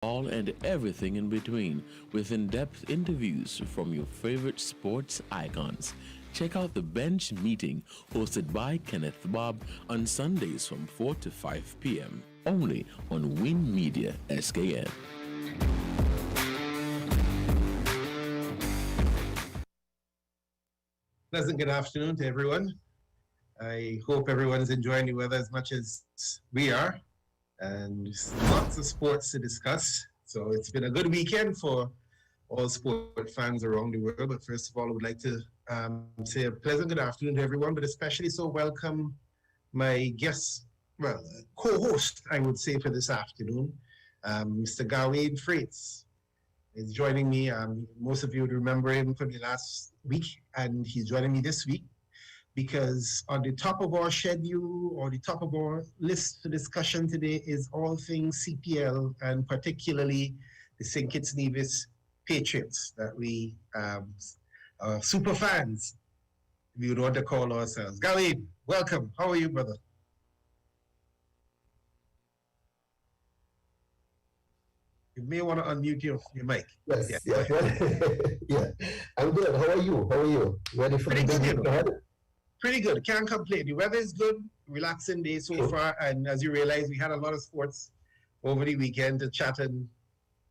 all and everything in between, with in depth interviews from your favorite sports icons. Check out the Bench Meeting, hosted by Kenneth Bob, on Sundays from 4 to 5 p.m. only on Win Media SKN. Pleasant good afternoon to everyone. I hope everyone's enjoying the weather as much as we are, and lots of sports to discuss. So it's been a good weekend for all sport fans around the world. But first of all, I would like to say a pleasant good afternoon to everyone, but especially so welcome my guest, well, co-host, I would say, for this afternoon, Mr. Gawain Freites is joining me. Most of you would remember him from the last week, and he's joining me this week because on the top of our schedule or the top of our list for discussion today is all things CPL, and particularly the St. Kitts Nevis Patriots that we super fans, we would want to call ourselves. Gawain, welcome. How are you, brother? You may want to unmute your mic. Yes, yeah. Yeah. I'm good. How are you? Ready for the big week ahead? Pretty good. Can't complain. The weather is good. Relaxing day so far. And as you realize, we had a lot of sports over the weekend to chat and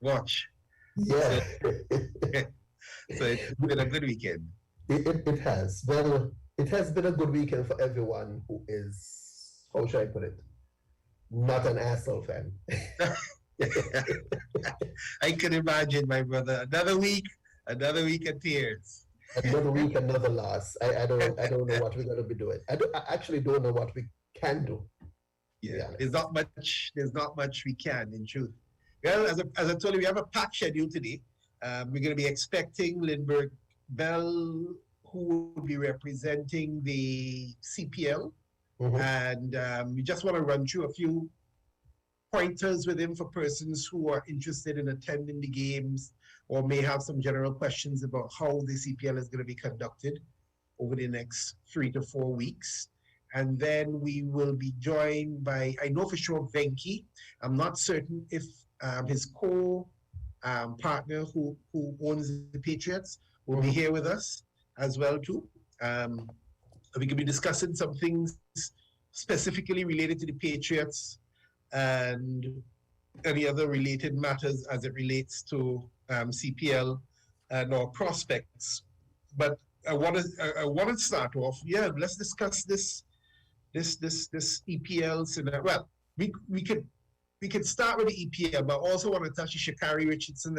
watch. Yeah. So it's been a good weekend. It has. Well, it has been a good weekend for everyone who is, how should I put it, not an Arsenal fan. I can imagine, my brother. Another week of tears. Another week, another loss. I don't know what we're gonna be doing. I actually don't know what we can do. Yeah, there's not much we can, in truth. Well, as I told you, we have a packed schedule today. We're going to be expecting Lindbergh Bell, who will be representing the CPL, and we just want to run through a few pointers with him for persons who are interested in attending the games or may have some general questions about how the CPL is going to be conducted over the next 3 to 4 weeks. And then we will be joined by, I know for sure, Venki. I'm not certain if his co-partner who owns the Patriots will be here with us as well too. We could be discussing some things specifically related to the Patriots and any other related matters as it relates to CPL and our prospects. But I want to start off. Yeah, let's discuss this EPL scenario. Well, we could start with the EPL, but also want to touch the Sha'Carri Richardson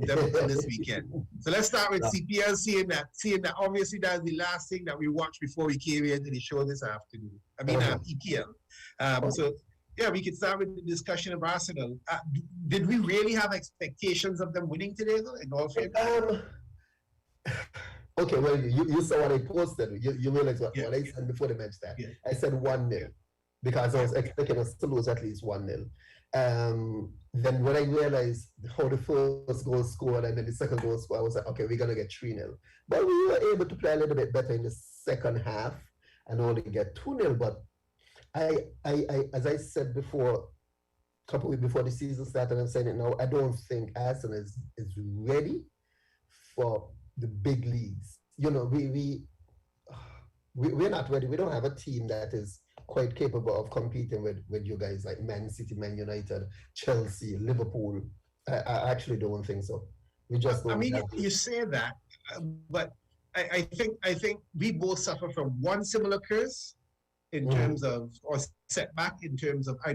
development this weekend. So let's start with CPL, seeing that obviously that's the last thing that we watched before we came here to the show this afternoon. I mean, EPL. So yeah, we could start with the discussion of Arsenal. Did we really have expectations of them winning today, though, in all fairness? Okay, well, you saw what I posted. You realize what I said before the match that. Yeah. I said 1-0 because I was expecting us to lose at least 1-0. Then when I realized how the first goal scored and then the second goal scored, I was like, okay, we're going to get 3-0. But we were able to play a little bit better in the second half and only get 2-0. But I as I said before, a couple weeks before the season started, I'm saying it now, I don't think Arsenal is ready for the big leagues. You know, we're not ready. We don't have a team that is quite capable of competing with you guys like Man City, Man United, Chelsea, Liverpool. I actually don't think so. We just don't. I mean, you say that, but I think we both suffer from one similar curse in terms of, or setback in terms of, I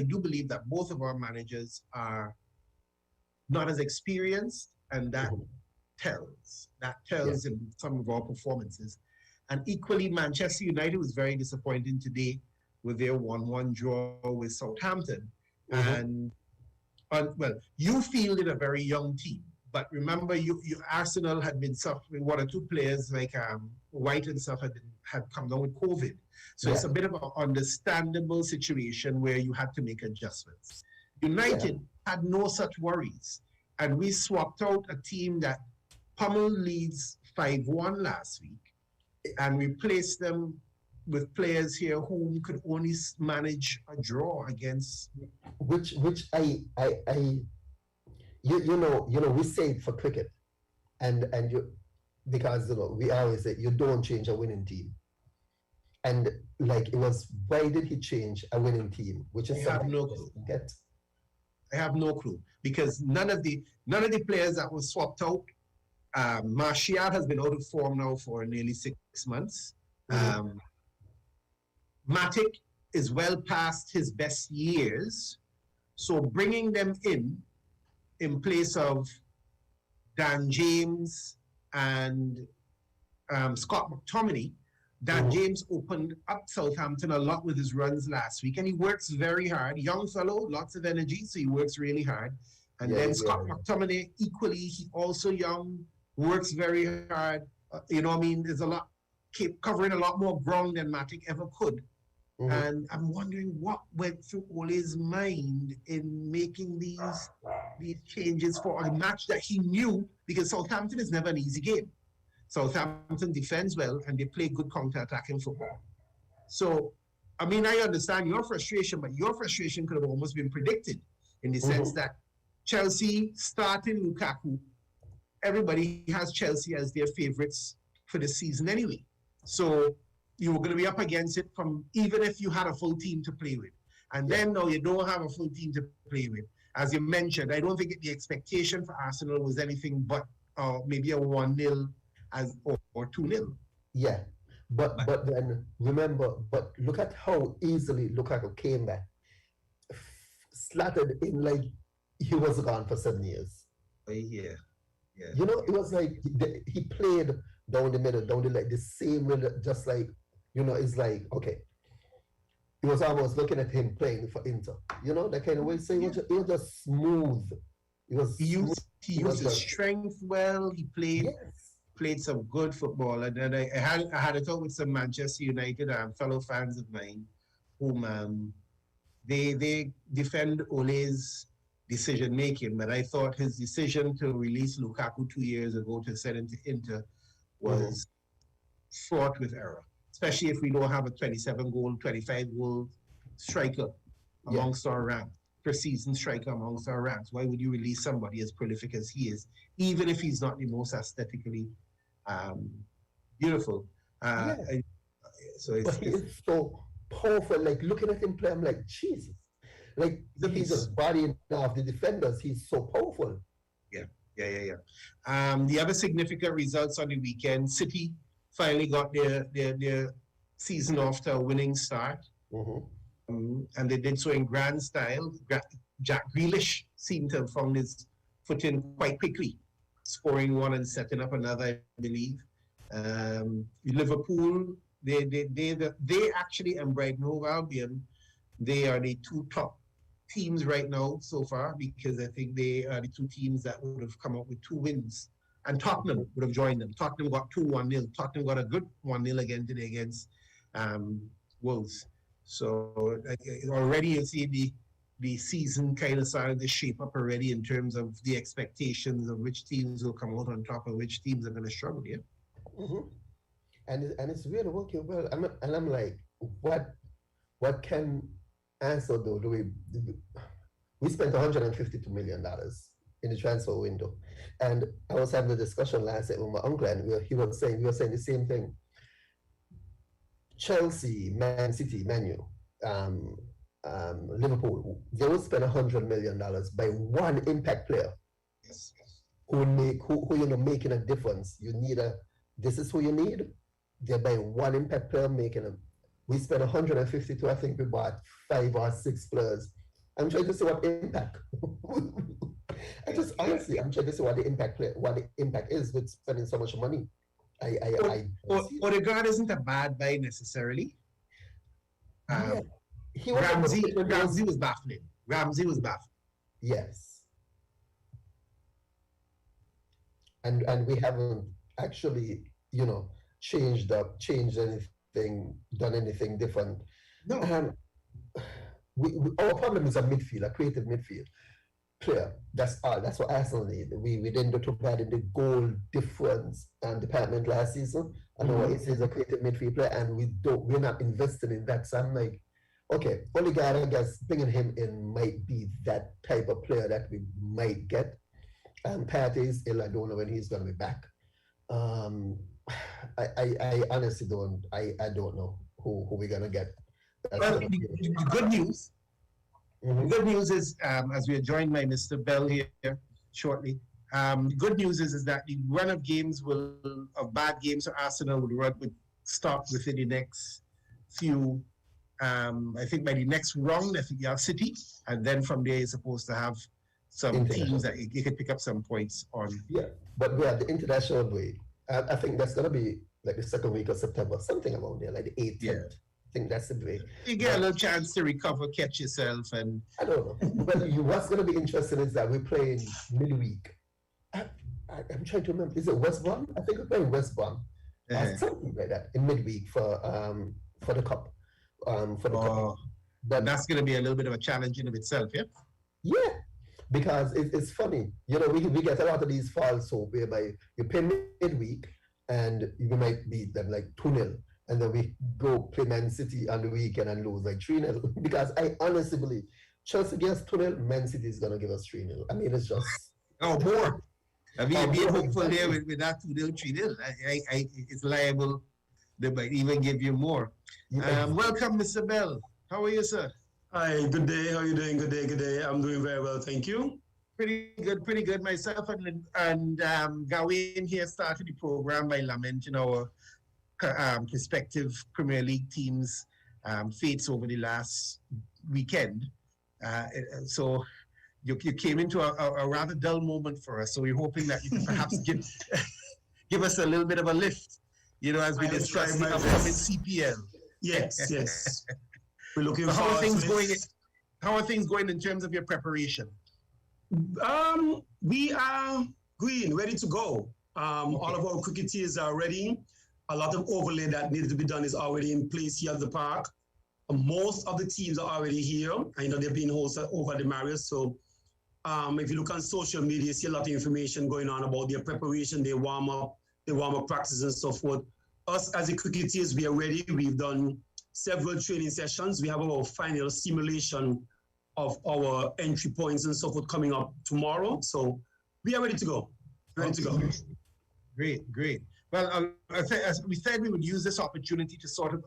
do believe that both of our managers are not as experienced, and that tells in some of our performances. And equally, Manchester United was very disappointing today with their 1-1 draw with Southampton. And well, you fielded a very young team, but remember, Arsenal had been suffering. One or two players like White and stuff had come down with COVID, so it's a bit of an understandable situation where you had to make adjustments. United had no such worries, and we swapped out a team that pummeled Leeds 5-1 last week and replaced them with players here who could only manage a draw against. Which you know, we say it for cricket, and you, because we always say you don't change a winning team. And like, it was, why did he change a winning team? Which is I have no clue. I have no clue, because none of the players that were swapped out. Martial has been out of form now for nearly 6 months. Matic is well past his best years, so bringing them in place of Dan James and Scott McTominay. Dan James opened up Southampton a lot with his runs last week, and he works very hard. Young fellow, lots of energy, so he works really hard. And then Scott McTominay, equally, he also young, works very hard. There's a lot, covering a lot more ground than Matic ever could. And I'm wondering what went through Ole's mind in making these changes for a match that he knew, because Southampton is never an easy game. Southampton defends well, and they play good counter-attacking football. So, I mean, I understand your frustration, but your frustration could have almost been predicted, in the sense that Chelsea starting Lukaku, everybody has Chelsea as their favorites for the season anyway. So you were going to be up against it from, even if you had a full team to play with. And then now you don't have a full team to play with. As you mentioned, I don't think the expectation for Arsenal was anything but maybe a 1-0 or 2-0. Yeah, but then remember, but look at how easily Lukaku came back, slattered in like he was gone for 7 years. Yeah. You know, it was like he played down the middle, like the same way, just like, it's like, okay. It was almost looking at him playing for Inter, that kind of way. So it was just smooth. He used his strength well. He played some good football, and then I had a talk with some Manchester United fellow fans of mine, whom they defend Ole's decision making, but I thought his decision to release Lukaku 2 years ago to send him to Inter was fraught with error, especially if we don't have a 27-goal, 25-goal striker amongst our ranks, per season striker amongst our ranks. Why would you release somebody as prolific as he is, even if he's not the most aesthetically beautiful? But he is so powerful. Like, looking at him play, I'm like, Jesus. Like, he's just bodying off the defenders. He's so powerful. Yeah. The other significant results on the weekend: City finally got their season off to a winning start, and they did so in grand style. Jack Grealish seemed to have found his footing quite quickly, scoring one and setting up another, I believe. Liverpool, they actually, and Brighton Hove Albion, they are the two top teams right now so far, because I think they are the two teams that would have come up with 2 wins. And Tottenham would have joined them. Tottenham got 2-1-0. Tottenham got a good 1-0 again today against Wolves. So already you see the season kind of started to shape up already in terms of the expectations of which teams will come out on top and which teams are going to struggle. Yeah. And it's really working well. I'm like, what can Ansel do? We spent $152 million in the transfer window, and I was having a discussion last night with my uncle, and we were saying the same thing. Chelsea, Man City, Man U, Liverpool, they will spend $100 million by one impact player. Yes. Who making a difference. This is who you need. They're by one impact player making them. We spent 152. I think we bought 5 or 6 players. I'm trying to see what impact. Honestly, I'm trying to see what the impact is with spending so much money. Odegaard isn't a bad buy necessarily. Ramsey was baffling. Yes. And we haven't actually, changed anything, done anything different. No. Our problem is a creative midfield. player. That's all. That's what Arsenal need. We didn't do too bad in the goal difference department last season. I know it is a creative midfield player, and we're not investing in that. So I'm like, okay, only guy I guess bringing him in might be that type of player that we might get. Partey is ill. I don't know when he's gonna be back. I honestly don't. I don't know who we're gonna get. Well, the good news. The good news is, as we are joined by Mr. Bell here shortly, the good news is that the run of games of bad games for Arsenal would stop within the next few. I think by the next round, I think you have City, and then from there you're supposed to have some teams that you can pick up some points on. Yeah, but we have the international break. I think that's gonna be like the second week of September, something around there, like the 8th. Yeah. I think that's the break. You get a little chance to recover, catch yourself, and I don't know. But what's going to be interesting is that we're playing midweek. I'm trying to remember. Is it West Brom? I think we're playing West Brom, something like that, in midweek for the cup. That's going to be a little bit of a challenge in of itself, yeah. Yeah, because it's funny. You know, we get a lot of these falls so whereby you play midweek and you might beat them like 2-0. And then we go play Man City on the weekend and lose like 3-0. Because I honestly believe Chelsea against 2-0, Man City is going to give us 3-0. I mean, it's just... Oh, more. I mean, being hopeful there with that 2-0, 3-0. It's liable. They might even give you more. Welcome, Mr. Bell. How are you, sir? Hi, good day. How are you doing? Good day. I'm doing very well, thank you. Pretty good. Myself and Gawain here started the program by lamenting our prospective Premier League teams' fates over the last weekend. So you came into a rather dull moment for us. So we're hoping that you can perhaps give us a little bit of a lift, you know, as we discuss the upcoming CPL. Yes. We're looking so forward to How are things going in terms of your preparation? We are green, ready to go. All of our cricketers are ready. A lot of overlay that needed to be done is already in place here at the park. Most of the teams are already here. I know they're being hosted over the Marriott. So if you look on social media, you see a lot of information going on about their preparation, their warm-up practices and so forth. Us as the cricketers, we are ready. We've done several training sessions. We have our final simulation of our entry points and so forth coming up tomorrow. So we are ready to go. Great. Well, as we said, we would use this opportunity to sort of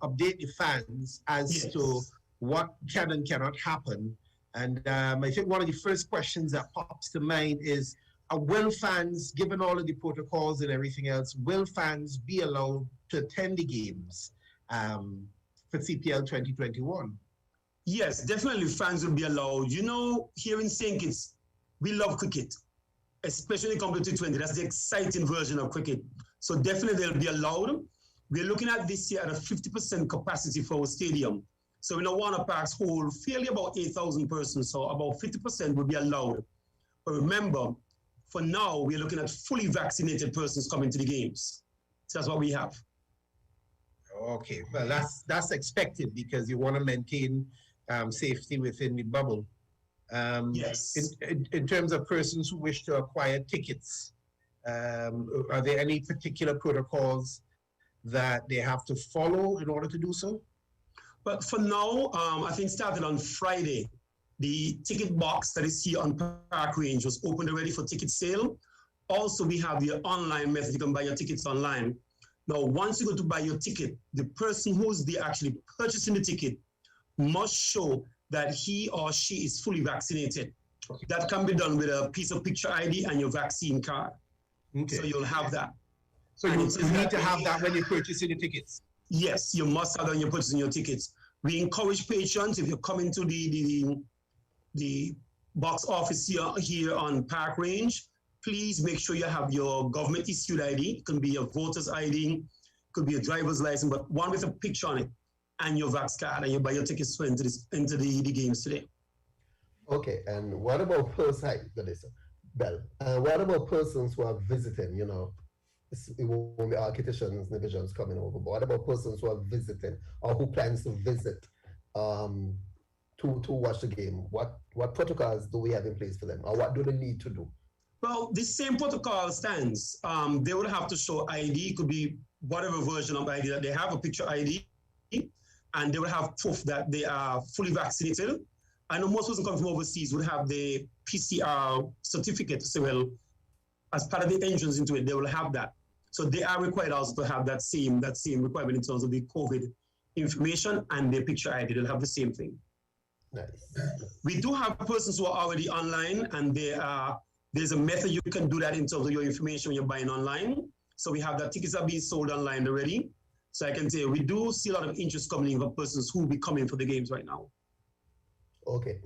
update the fans as to what can and cannot happen. And I think one of the first questions that pops to mind is, will fans, given all of the protocols and everything else, will fans be allowed to attend the games for CPL 2021? Yes, definitely fans will be allowed. You know, here in St. Kitts, we love cricket, especially compared to T20. That's the exciting version of cricket. So definitely they'll be allowed. We're looking at this year at a 50% capacity for our stadium. So in our Warner Parks hold fairly about 8,000 persons, so about 50% will be allowed. But remember, for now, we're looking at fully vaccinated persons coming to the games. So that's what we have. Okay, well, that's expected because you want to maintain safety within the bubble. Yes. In terms of persons who wish to acquire tickets, are there any particular protocols that they have to follow in order to do so? But for now, I think started on Friday, the ticket box that is here on Park Range was opened already for ticket sale. Also, we have the online method. You can buy your tickets online. Now, once you go to buy your ticket, the person who's there actually purchasing the ticket must show that he or she is fully vaccinated. Okay. That can be done with a piece of picture ID and your vaccine card. Okay. So you'll have that. So you need to have that when you're purchasing the tickets? Yes, you must have that when you're purchasing your tickets. We encourage patrons, if you're coming to the box office here on Park Range, please make sure you have your government issued ID. It can be your voter's ID, it could be a driver's license, but one with a picture on it and your vax card, and you buy your tickets to enter the games today. Okay, and what about persons, Bell? What about persons who are visiting, you know, it won't be architects, divisions coming over, but what about persons who are visiting or who plans to visit to to watch the game, what protocols do we have in place for them, or what do they need to do? Well, the same protocol stands. They will have to show ID, could be whatever version of ID that they have, a picture ID, and they will have proof that they are fully vaccinated. I know most persons coming from overseas would have the PCR certificate to say, well, as part of the entrance into it, they will have that. So they are required also to have that same requirement in terms of the COVID information and their picture ID. They'll have the same thing. Nice. We do have persons who are already online, and there's a method you can do that in terms of your information when you're buying online. So we have that tickets are being sold online already. So I can say we do see a lot of interest coming in for persons who will be coming for the games right now. Okay.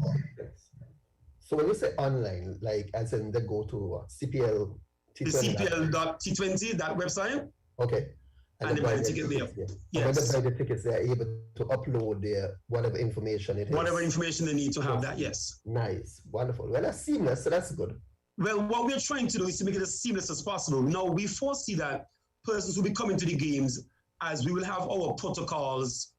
So when you say online, like as in they go to CPL T20. The CPL.T20, that website. Okay. And they buy the ticket there. Yes. When they buy the tickets, they are able to upload their whatever information it is. Whatever information they need to have that, yes. Nice. Wonderful. Well, that's seamless, so that's good. Well, what we're trying to do is to make it as seamless as possible. Now, we foresee that persons will be coming to the games as we will have our protocols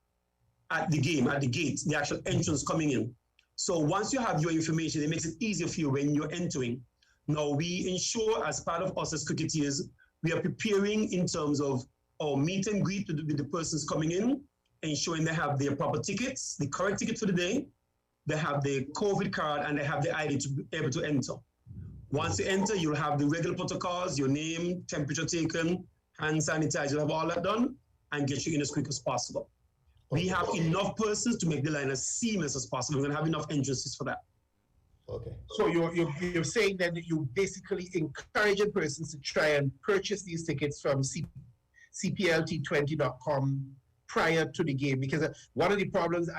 at the game, at the gate, the actual entrance coming in. So once you have your information, it makes it easier for you when you're entering. Now, we ensure as part of us as cricketers, we are preparing in terms of our meet and greet with the persons coming in, ensuring they have their proper tickets, the correct ticket for the day, they have the COVID card, and they have the ID to be able to enter. Once you enter, you'll have the regular protocols, your name, temperature taken, hand sanitizer, you'll have all that done, and get you in as quick as possible. We have enough persons to make the line as seamless as possible. We're going to have enough entrances for that. Okay. So you're saying that you basically encouraging persons to try and purchase these tickets from CPLT20.com prior to the game, because one of the problems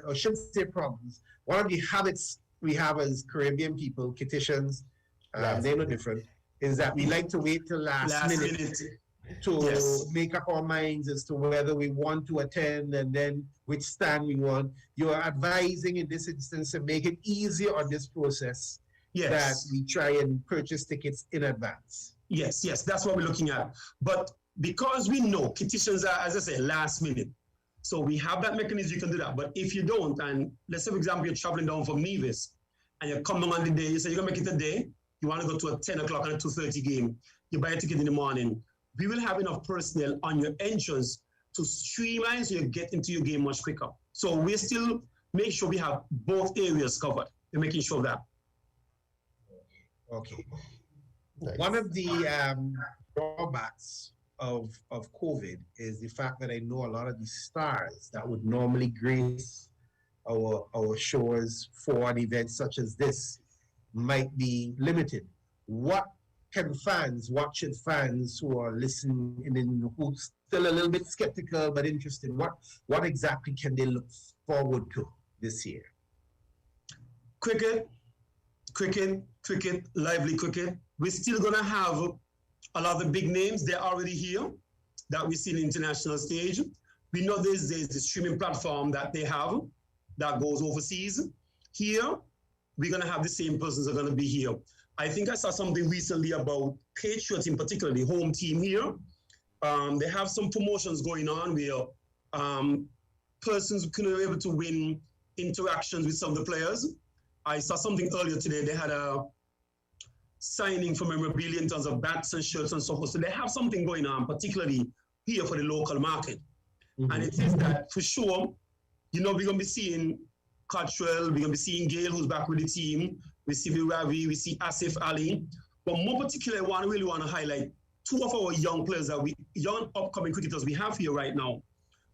or shouldn't say problems, one of the habits we have as Caribbean people, Kititians, they're no different, is that we like to wait till last minute to make up our minds as to whether we want to attend and then which stand we want. You're advising in this instance to make it easier on this process that we try and purchase tickets in advance. Yes, that's what we're looking at. But because we know Kititians are, as I say, last minute, so we have that mechanism, you can do that. But if you don't, and let's say, for example, you're traveling down from Nevis and you're coming on the day, you say you're going to make it a day, you want to go to a 10 o'clock and a 2:30 game, you buy a ticket in the morning. We will have enough personnel on your entrance to streamline so you get into your game much quicker. So we still make sure we have both areas covered. We're making sure of that. Okay. Nice. One of the drawbacks of COVID is the fact that I know a lot of the stars that would normally grace our shores for an event such as this might be limited. What should fans who are listening and who still a little bit skeptical but interested, what exactly can they look forward to this year? Cricket, lively cricket. We're still gonna have a lot of the big names. They're already here that we see in the international stage. We know there's the streaming platform that they have that goes overseas. Here, we're gonna have the same persons are gonna be here. I think I saw something recently about Patriots in particular, the home team here. They have some promotions going on where persons can be able to win interactions with some of the players. I saw something earlier today. They had a signing for memorabilia in terms of bats and shirts and so forth. So they have something going on, particularly here for the local market. Mm-hmm. And it is that for sure, we're going to be seeing Cottrell, we're going to be seeing Gale, who's back with the team. We see Ravi, we see Asif Ali. But more particularly, I really want to highlight two of our young players, young upcoming cricketers we have here right now.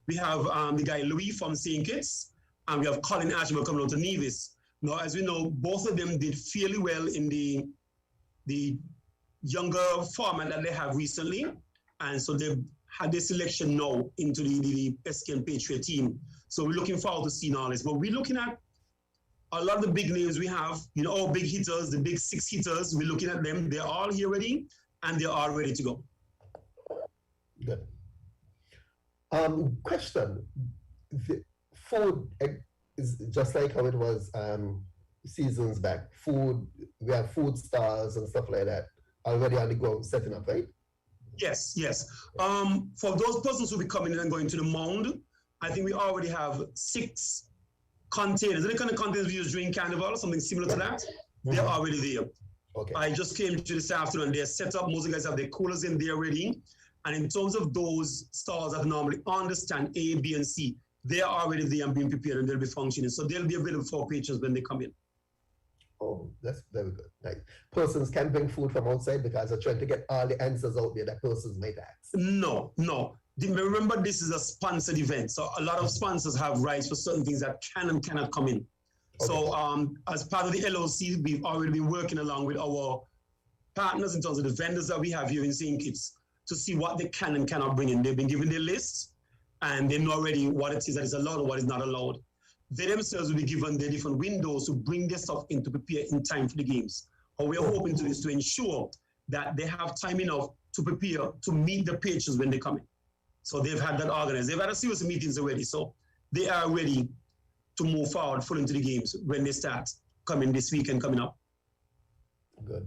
We have the guy Louis from St. Kitts, and we have Colin Ashmore coming out to Nevis. Now, as we know, both of them did fairly well in the younger format that they have recently. And so they've had their selection now into the SKN Patriot team. So we're looking forward to seeing all this. But we're looking at a lot of the big names we have, our big hitters, the big 6 hitters, we're looking at them. They're all here ready, and they're all ready to go. Good. Question. The food is just like how it was seasons back. Food, we have food stars and stuff like that already on the go setting up, right? Yes. For those persons who will be coming in and going to the mound, I think we already have 6 containers, the kind of containers we use during Carnival or something similar to that, they're already there. Okay. I just came to this afternoon, they're set up, most of the guys have their coolers in there already. And in terms of those stores that normally understand A, B, and C, they are already there and being prepared and they'll be functioning. So they'll be available for patrons when they come in. Oh, that's very good. Nice. Persons can bring food from outside because they're trying to get all the answers out there that persons might ask. No. Remember, this is a sponsored event. So a lot of sponsors have rights for certain things that can and cannot come in. Okay. So as part of the LOC, we've already been working along with our partners in terms of the vendors that we have here in St. Kitts to see what they can and cannot bring in. They've been given their lists and they know already what it is that is allowed and what is not allowed. They themselves will be given their different windows to bring their stuff in to prepare in time for the games. What we're hoping to do is to ensure that they have time enough to prepare to meet the patrons when they come in. So they've had that organized. They've had a series of meetings already. So they are ready to move forward full into the games when they start coming this weekend coming up. Good.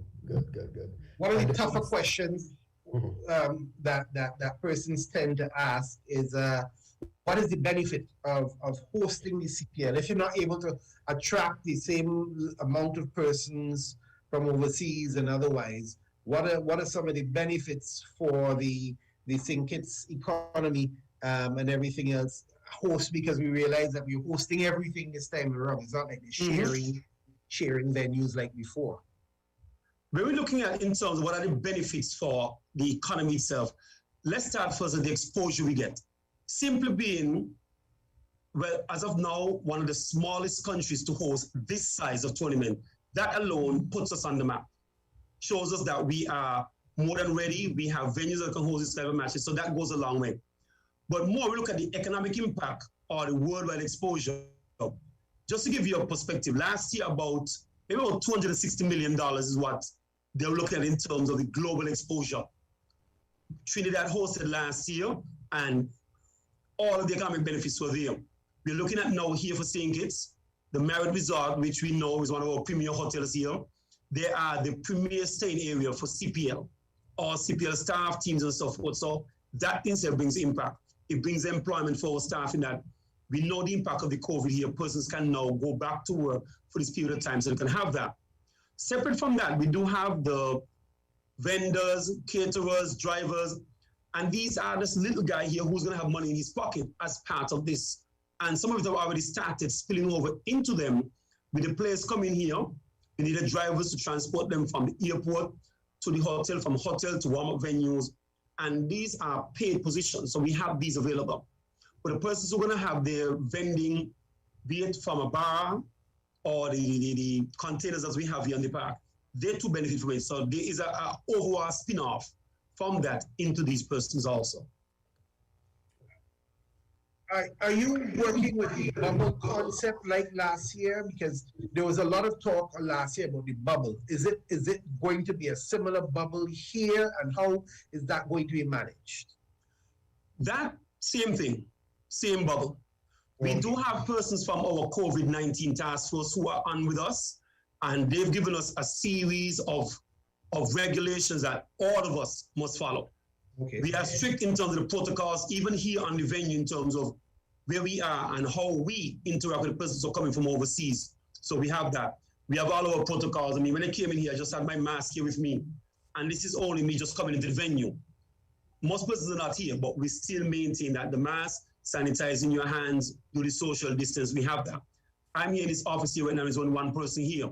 One of the tougher questions that persons tend to ask is, what is the benefit of hosting the CPL? If you're not able to attract the same amount of persons from overseas and otherwise, what are some of the benefits for the St. Kitts economy and everything else? Host, because we realize that we're hosting everything this time around. It's not like they're sharing venues like before. When we're looking at in terms of what are the benefits for the economy itself, let's start first with the exposure we get. Simply being, well, as of now, one of the smallest countries to host this size of tournament, that alone puts us on the map. Shows us that we are more than ready. We have venues that can host this type of matches, so that goes a long way. But more, we look at the economic impact or the worldwide exposure. Just to give you a perspective, last year maybe about $260 million is what they're looking at in terms of the global exposure. Trinidad hosted last year, and all of the economic benefits were there. We're looking at now here for St. Kitts, the Marriott Resort, which we know is one of our premier hotels here. They are the premier staying area for CPL, or CPL staff, teams, and so forth. So that in itself brings impact. It brings employment for our staff in that we know the impact of the COVID here. Persons can now go back to work for this period of time, so they can have that. Separate from that, we do have the vendors, caterers, drivers, and these are this little guy here who's going to have money in his pocket as part of this. And some of them have already started spilling over into them. With the players coming here, we needed drivers to transport them from the airport to the hotel, from hotel to warm-up venues. And these are paid positions, so we have these available. But the persons who are going to have their vending, be it from a bar or the containers as we have here in the park, they too benefit from it. So there is an overall spin-off from that into these persons also. Are you working with the bubble concept like last year? Because there was a lot of talk last year about the bubble. Is it going to be a similar bubble here, and how is that going to be managed? That same thing, same bubble. We do have persons from our COVID-19 task force who are on with us, and they've given us a series of regulations that all of us must follow. Okay. We are strict in terms of the protocols, even here on the venue, in terms of where we are and how we interact with the persons who are coming from overseas. So we have that. We have all our protocols. I mean, when I came in here, I just had my mask here with me. And this is only me just coming into the venue. Most persons are not here, but we still maintain that the mask, sanitizing your hands, do the social distance, we have that. I'm here in this office here right now, there's only one person here.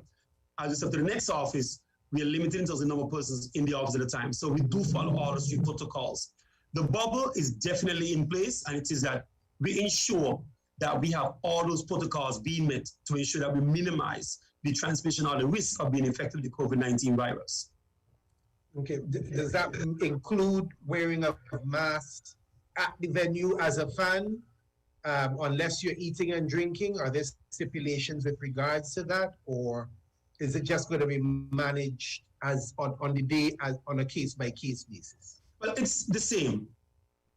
As we step to the next office, we are limited in terms of the number of persons in the office at a time. So we do follow all the strict protocols. The bubble is definitely in place, and it is that we ensure that we have all those protocols being met to ensure that we minimize the transmission or the risk of being infected with the COVID-19 virus. Okay, does that include wearing a mask at the venue as a fan, unless you're eating and drinking? Are there stipulations with regards to that, or is it just going to be managed as on the day as on a case-by-case basis? Well, it's the same.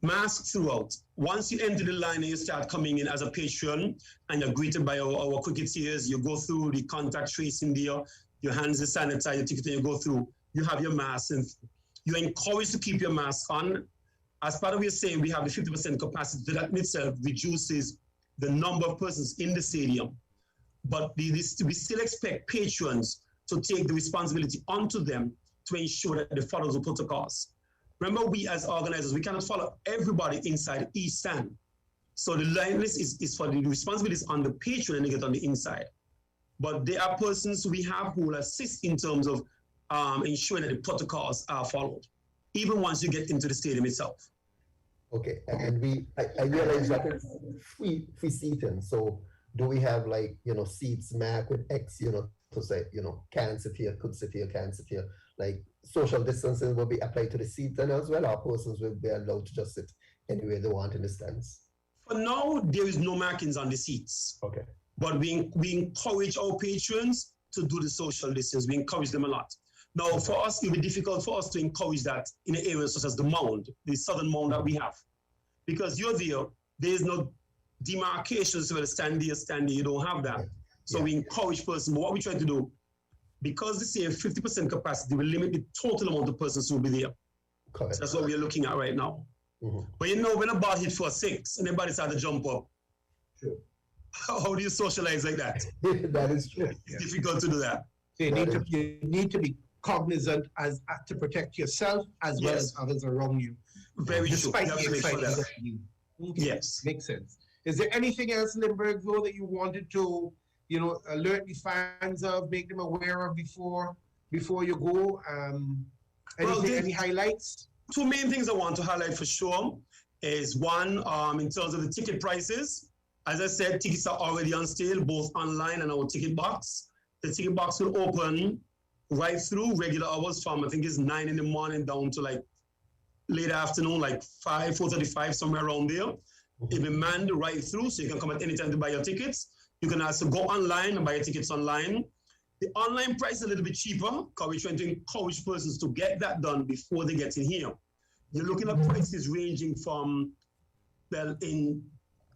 Mask throughout. Once you enter the line and you start coming in as a patron and you're greeted by our cricketers, you go through the contact tracing there, your hands are sanitized, your ticket, and you go through, you have your mask, and you're encouraged to keep your mask on. As part of what you're saying, we have the 50% capacity. That in itself reduces the number of persons in the stadium. but we still expect patrons to take the responsibility onto them to ensure that they follow the protocols. Remember, we as organizers, we cannot follow everybody inside each stand. So the line list is for the responsibilities on the patron and they get on the inside. But there are persons we have who will assist in terms of ensuring that the protocols are followed, even once you get into the stadium itself. Okay, and I realize that it's free seating. So do we have like, seats marked with X, to say, can sit here, could sit here, can sit here? Like social distancing will be applied to the seats and as well, our persons will be allowed to just sit anywhere they want in the stands. For now, there is no markings on the seats. Okay. But we encourage our patrons to do the social distance. We encourage them a lot. Now, for us, it will be difficult for us to encourage that in areas such as the mound, the southern mound that we have. Because you're there is no demarcations where stand here, you don't have that. So we encourage persons. But what we try to do, because they say 50% capacity, we limit the total amount of persons who will be there. So that's what we're looking at right now. Mm-hmm. But when a ball hit for 6 and everybody started to jump up, Sure. How do you socialize like that? That is true. It's difficult to do that. So you need to be cognizant as to protect yourself as well as others around you. Very true. Despite You have to the make sure excitement that. of you. Okay. Yes. Makes sense. Is there anything else, Lindbergh, though, that you wanted to, alert the fans of, make them aware of before you go? Any highlights? 2 main things I want to highlight for sure is one, in terms of the ticket prices. As I said, tickets are already on sale, both online and our ticket box. The ticket box will open right through regular hours from, I think it's 9 in the morning down to like late afternoon, like 4:35, somewhere around there. It will be manned right through, so you can come at any time to buy your tickets. You can also go online and buy your tickets online. The online price is a little bit cheaper because we're trying to encourage persons to get that done before they get in here. You're looking at prices ranging from, well, in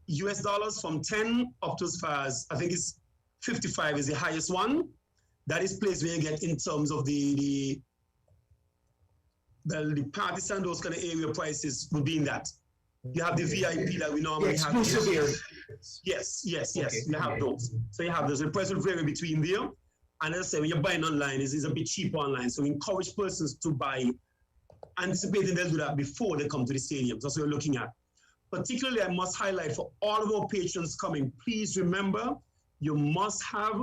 US dollars from 10 up to as far as, I think it's 55 is the highest one. That is place where you get in terms of the party stand, those kind of area prices will be in that. You have the VIP that we normally have. Exclusive area. Yes. Okay. You have those. So you have those. The price will vary between there. And as I say, when you're buying online, it's a bit cheaper online. So we encourage persons to buy, anticipating they'll do that before they come to the stadium. That's what we're looking at. Particularly, I must highlight for all of our patrons coming, please remember, you must have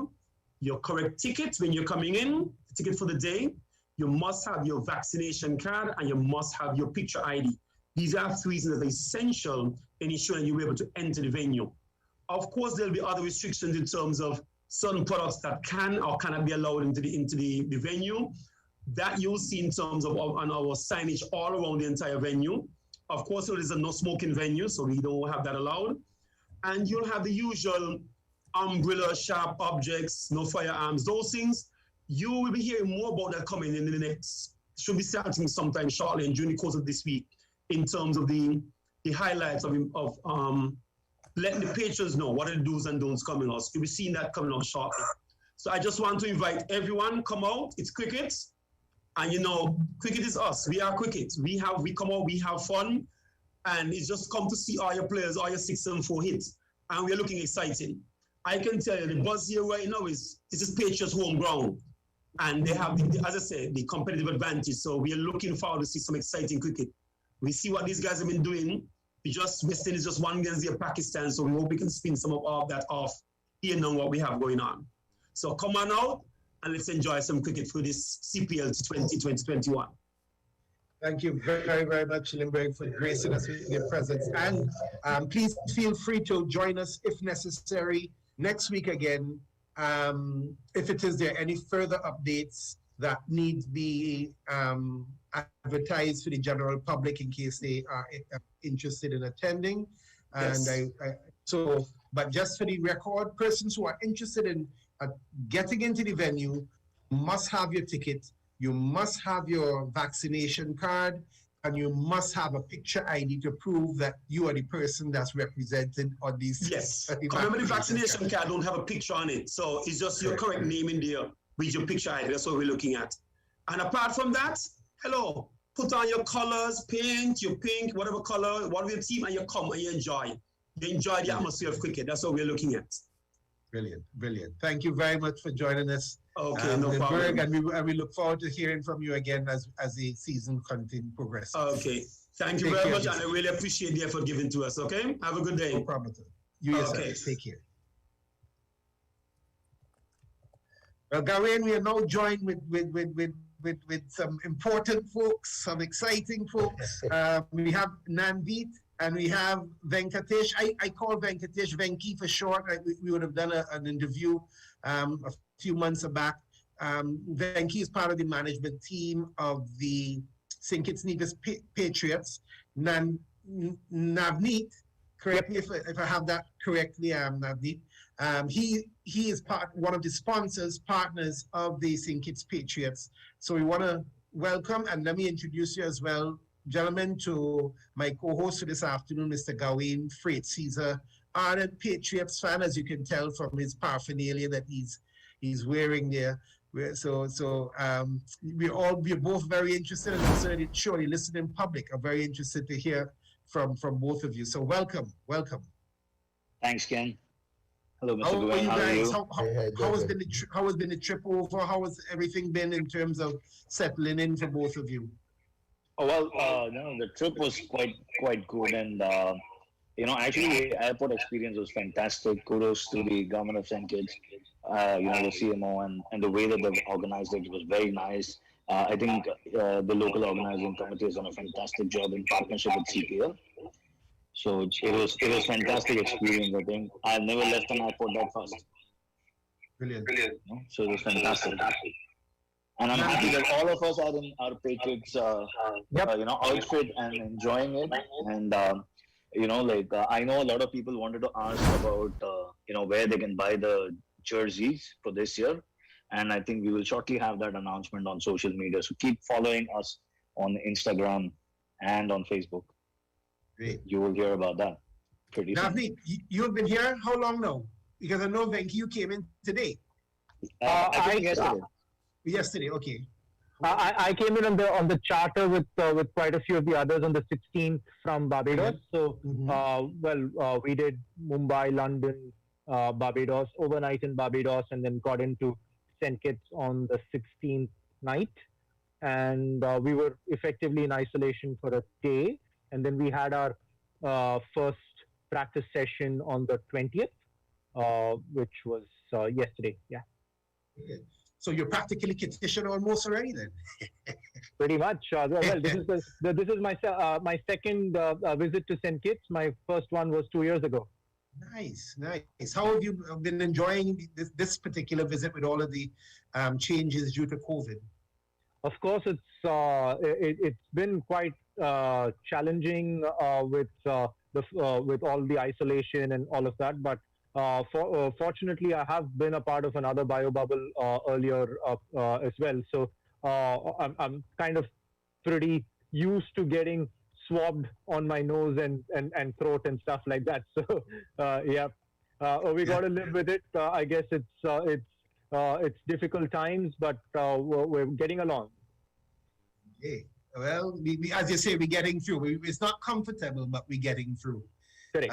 your correct ticket when you're coming in, the ticket for the day. You must have your vaccination card and you must have your picture ID. These are 3 things that are essential in ensuring you'll be able to enter the venue. Of course, there'll be other restrictions in terms of certain products that can or cannot be allowed into the venue. That you'll see in terms of on our signage all around the entire venue. Of course, there is a no smoking venue, so we don't have that allowed. And you'll have the usual umbrella, sharp objects, no firearms, those things. You will be hearing more about that coming in the next, should be starting sometime shortly and during the course of this week, in terms of the highlights of letting the patrons know what are the do's and don'ts coming out. You'll be seeing that coming out shortly. So I just want to invite everyone, come out, it's cricket. And cricket is us. We are cricket. We come out, we have fun, and it's just come to see all your players, all your 6 and 4 hits, and we're looking exciting. I can tell you the buzz here right now is this is Patriots home ground, and they have, as I said, the competitive advantage. So we are looking forward to see some exciting cricket. We see what these guys have been doing. West Indies just won against Pakistan, so we hope we can spin some of that off here now what we have going on. So come on out. And let's enjoy some cricket for this CPL 2021. Thank you very, very, very much, Lindbergh, for gracing us with your presence. And please feel free to join us if necessary next week again. If it is there any further updates that need to be advertised for the general public in case they are interested in attending. Yes. And but just for the record, persons who are interested in getting into the venue must have your ticket, you must have your vaccination card, and you must have a picture ID to prove that you are the person that's represented on these. Yes. Remember, the vaccination card don't have a picture on it, so it's just your correct name in there with your picture ID. That's what we're looking at. And apart from that, put on your colors, paint, your pink, whatever color, whatever your team, and you come and you enjoy. You enjoy the atmosphere of cricket. That's what we're looking at. Brilliant, brilliant. Thank you very much for joining us. Okay, no problem. And we look forward to hearing from you again as the season progresses. Okay, thank you very much, and I really appreciate the effort given to us. Okay, have a good day. No problem at all. You yourself. Okay. Take care. Well, Gawain, we are now joined with some important folks, some exciting folks. We have Nandit and we have Venkatesh. I call Venkatesh Venki for short. We would have done an interview a few months back. Venki is part of the management team of the St. Kitts Nevis Patriots. Navneet, correct me if I have that correctly, Navneet. He is one of the partners of the St. Kitts Patriots. So we want to welcome, and let me introduce you as well, gentlemen, to my co-host for this afternoon, Mr. Gawain Freights. He's an ardent Patriots fan, as you can tell from his paraphernalia that he's wearing there. We're both very interested, and surely listening public are very interested to hear from both of you. So welcome. Thanks, Ken. Hello, Mr. How are you guys? How has been the trip over? How has everything been in terms of settling in for both of you? Oh, well, the trip was quite good, and actually, the airport experience was fantastic. Kudos to the government of St. Kitts, the CMO, and the way that they've organized it was very nice. I think the local organizing committee has done a fantastic job in partnership with CPL. So it was fantastic experience. I think I've never left an airport that fast. Brilliant. So it was fantastic. And I'm happy that all of us are in our Patriots, outfit and enjoying it. And I know a lot of people wanted to ask about where they can buy the jerseys for this year, and I think we will shortly have that announcement on social media. So keep following us on Instagram and on Facebook. Great. You will hear about that pretty soon. Navneet, you have been here how long now? Because I know Venki, you came in today. I think yesterday. Yesterday, okay. I came in on the charter with quite a few of the others on the 16th from Barbados. So, we did Mumbai, London, Barbados, overnight in Barbados, and then got into St. Kitts on the 16th night. And we were effectively in isolation for a day. And then we had our first practice session on the 20th, which was yesterday. Yeah. Okay. So you're practically Kittitian almost already then. Pretty much. This is my second visit to St. Kitts. My first one was 2 years ago. Nice. How have you been enjoying this particular visit with all of the changes due to COVID? Of course, it's been quite challenging with all the isolation and all of that, but fortunately, I have been a part of another bio bubble earlier as well. So I'm kind of pretty used to getting swabbed on my nose and throat and stuff like that. So we got to live with it. I guess it's difficult times, but we're getting along. Okay. Well, we, as you say, we're getting through. It's not comfortable, but we're getting through. Correct.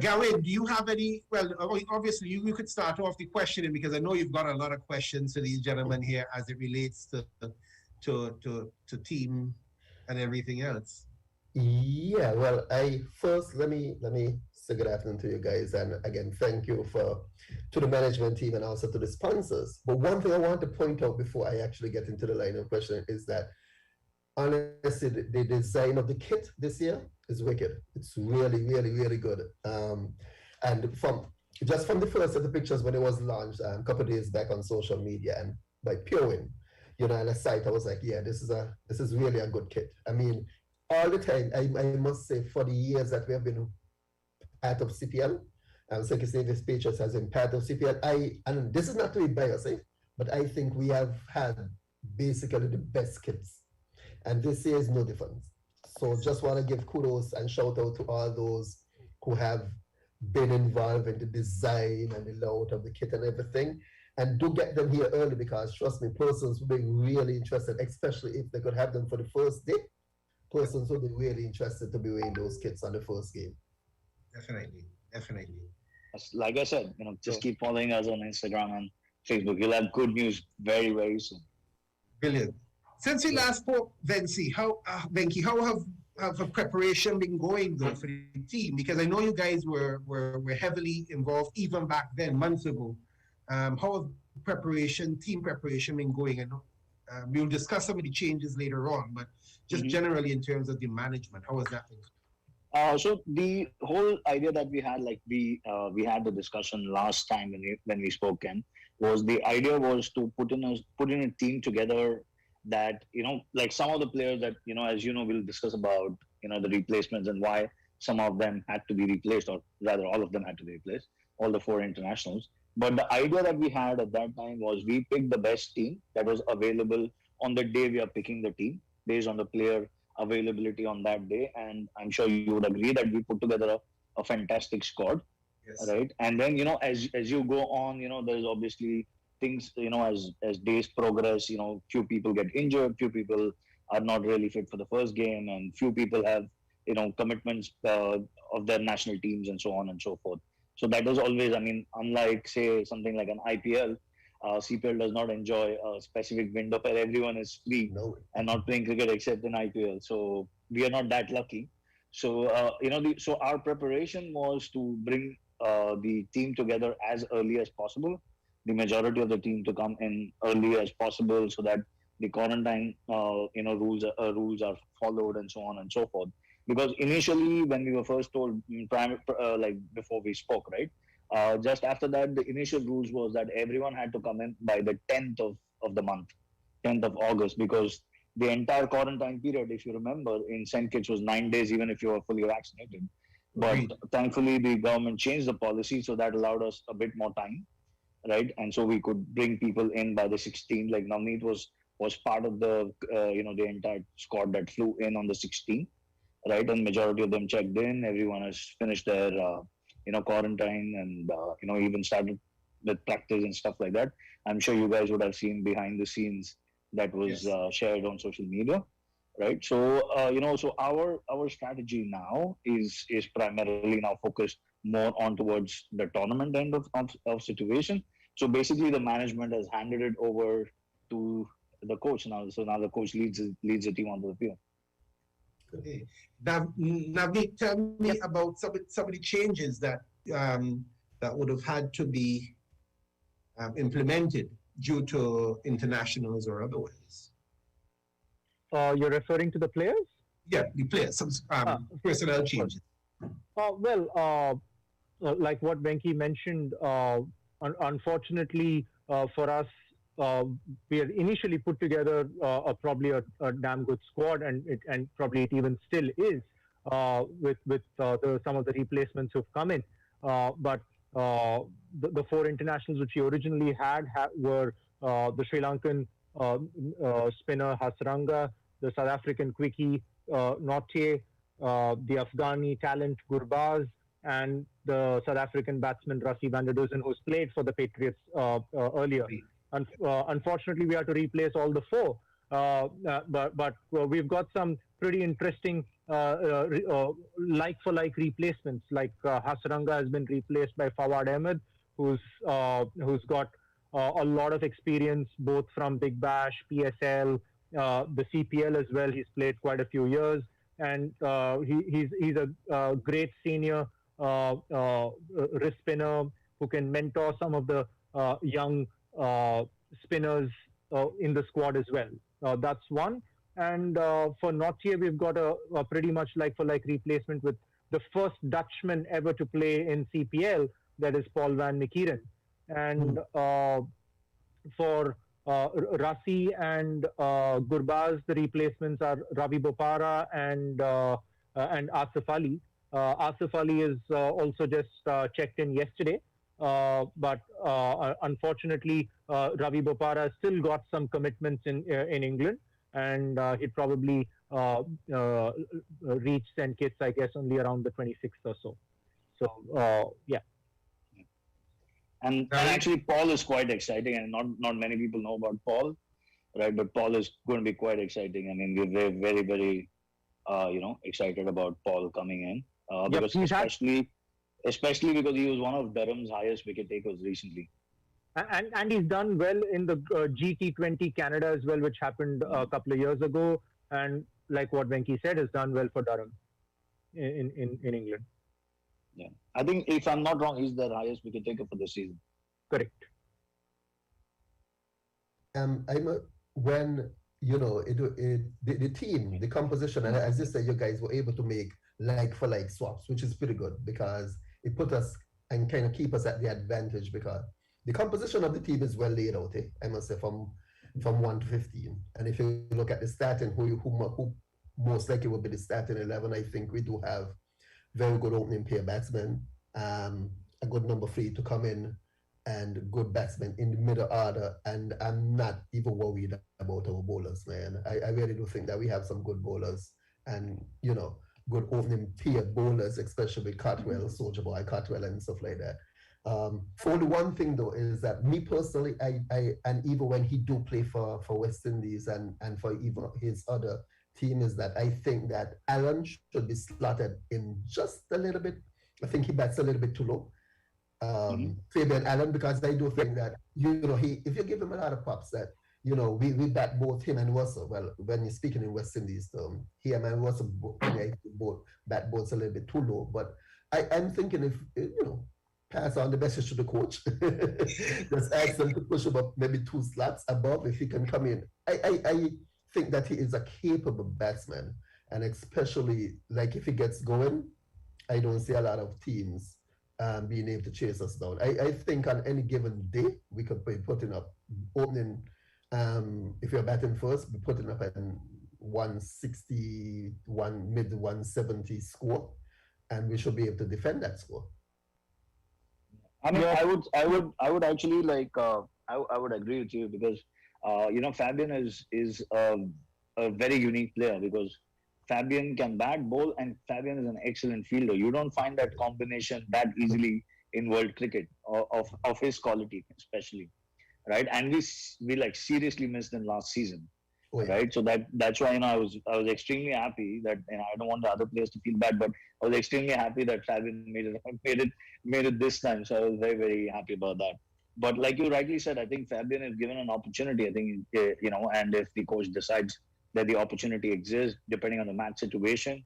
Gawain, do you have any? Well, obviously, you could start off the questioning because I know you've got a lot of questions to these gentlemen here as it relates to team and everything else. Yeah, well, let me say good afternoon to you guys, and again, thank you to the management team and also to the sponsors. But one thing I want to point out before I actually get into the line of questioning is that honestly, the design of the kit this year is wicked. It's really, really, really good. And from the first of the pictures when it was launched a couple of days back on social media and by Purewin, and a site, I was like, yeah, this is really a good kit. I mean, all the time, I must say, for the years that we have been part of CPL, St. Kitts Nevis Patriots has been part of CPL. And this is not to be biased, but I think we have had basically the best kits. And this year is no different. So just want to give kudos and shout out to all those who have been involved in the design and the layout of the kit and everything. And do get them here early because trust me, persons will be really interested, especially if they could have them for the first day. Persons will be really interested to be wearing those kits on the first game. Definitely. Like I said, just So, keep following us on Instagram and Facebook. You'll have good news very, very soon. Brilliant. Since we last spoke, Venki, how have the preparation been going though for the team? Because I know you guys were heavily involved even back then, months ago. How have team preparation been going? And we'll discuss some of the changes later on, but just generally in terms of the management, how has that been? So the whole idea that we had, like we had the discussion last time when we spoke, Ken, was the idea was to put in a team together that like some of the players that as we'll discuss about the replacements and why some of them had to be replaced, or rather all of them had to be replaced, all the four internationals. But the idea that we had at that time was we picked the best team that was available on the day we are picking the team based on the player availability on that day. And I'm sure you would agree that we put together a fantastic squad, Yes. right? And then as you go on, there's obviously things, as days progress, few people get injured, few people are not really fit for the first game, and few people have commitments of their national teams and so on and so forth. So that is always, I mean, unlike say something like an IPL, CPL does not enjoy a specific window where everyone is free no. and not playing cricket except in IPL. So we are not that lucky. So so our preparation was to bring the team together as early as possible. The majority of the team to come in early as possible, so that the quarantine rules are followed and so on and so forth. Because initially, when we were first told, like before we spoke, right? Just after that, the initial rules was that everyone had to come in by the 10th of the month, 10th of August, because the entire quarantine period, if you remember, in St. Kitts was 9 days, even if you were fully vaccinated. But thankfully, the government changed the policy, so that allowed us a bit more time, right? And so we could bring people in by the 16th. Like Navneet was part of the the entire squad that flew in on the 16th, right? And majority of them checked in. Everyone has finished their quarantine, and even started with practice and stuff like that. I'm sure you guys would have seen behind the scenes that was Yes. shared on social media, right? So so our strategy now is primarily now focused more on towards the tournament end of situation. So basically, the management has handed it over to the coach now. So now the coach leads the team onto the field. Okay. Now, Navneet, tell me about some of the changes that would have had to be implemented due to internationals or otherwise. You're referring to the players? Yeah, the players, some personnel changes. Like what Venki mentioned, unfortunately for us, we had initially put together probably a damn good squad, and probably it even still is with some of the replacements who've come in. But the four internationals which we originally had were the Sri Lankan spinner Hasaranga, the South African quickie Nortje, the Afghani talent Gurbaz, and the South African batsman Rassie van der Dusen, who's played for the Patriots earlier. Unfortunately, we had to replace all the four. But we've got some pretty interesting like-for-like replacements. Like Hasaranga has been replaced by Fawad Ahmed, who's got a lot of experience both from Big Bash, PSL, the CPL as well. He's played quite a few years, and he's a great senior wrist spinner who can mentor some of the young spinners in the squad as well. That's one. And for Nortje, we've got a pretty much like-for-like replacement with the first Dutchman ever to play in CPL, that is Paul van Mckierne. And for Rassie and Gurbaz, the replacements are Ravi Bopara and Asif Ali. Asif Ali is also just checked in yesterday. But unfortunately, Ravi Bopara has still got some commitments in England, and he'd probably reach St. Kitts, I guess, only around the 26th or so. So, yeah. And actually, Paul is quite exciting, and not many people know about Paul, right? But Paul is going to be quite exciting. I mean, we're very, very, excited about Paul coming in because especially especially because he was one of Durham's highest wicket takers recently. And he's done well in the GT20 Canada as well, which happened a couple of years ago. And like what Venki said, has done well for Durham in England. Yeah, I think if I'm not wrong, he's the highest wicket taker for the season. Correct. When the team, the composition, and as you say, you guys were able to make like for like swaps, which is pretty good because it put us and kind of keep us at the advantage because the composition of the team is well laid out. I must say from 1 to 15. And if you look at the starting, who most likely will be the starting 11, I think we do have very good opening pair batsmen, a good number 3 to come in, and good batsmen in the middle order. And I'm not even worried about our bowlers, man. I really do think that we have some good bowlers and, good opening pair bowlers, especially Cotwell, Soldier Boy, Cotwell, and stuff like that. For the one thing though is that me personally, I and even when he do play for West Indies and for even his other team, is that I think that Allen should be slotted in just a little bit. I think he bats a little bit too low. Fabian Allen, because I do think that if you give him a lot of pops, that we bat both him and Russell. Well, when you're speaking in West Indies term, he and Russell both bat both a little bit too low. But I'm thinking if pass on the message to the coach, just ask them to push him up maybe 2 slots above if he can come in. I think that he is a capable batsman, and especially like if he gets going, I don't see a lot of teams being able to chase us down. I think on any given day we could be putting up opening. If you're batting first, be putting up at 160, mid 170 score, and we should be able to defend that score. I mean, I would actually I would agree with you because Fabian is a very unique player because Fabian can bat, bowl, and Fabian is an excellent fielder. You don't find that combination that easily in world cricket of his quality, especially, right? And we like seriously missed him last season, right? So that's why I was extremely happy that I don't want the other players to feel bad, but I was extremely happy that Fabian made it this time. So I was very, very happy about that. But like you rightly said, I think Fabian is given an opportunity. I think and if the coach decides that the opportunity exists, depending on the match situation,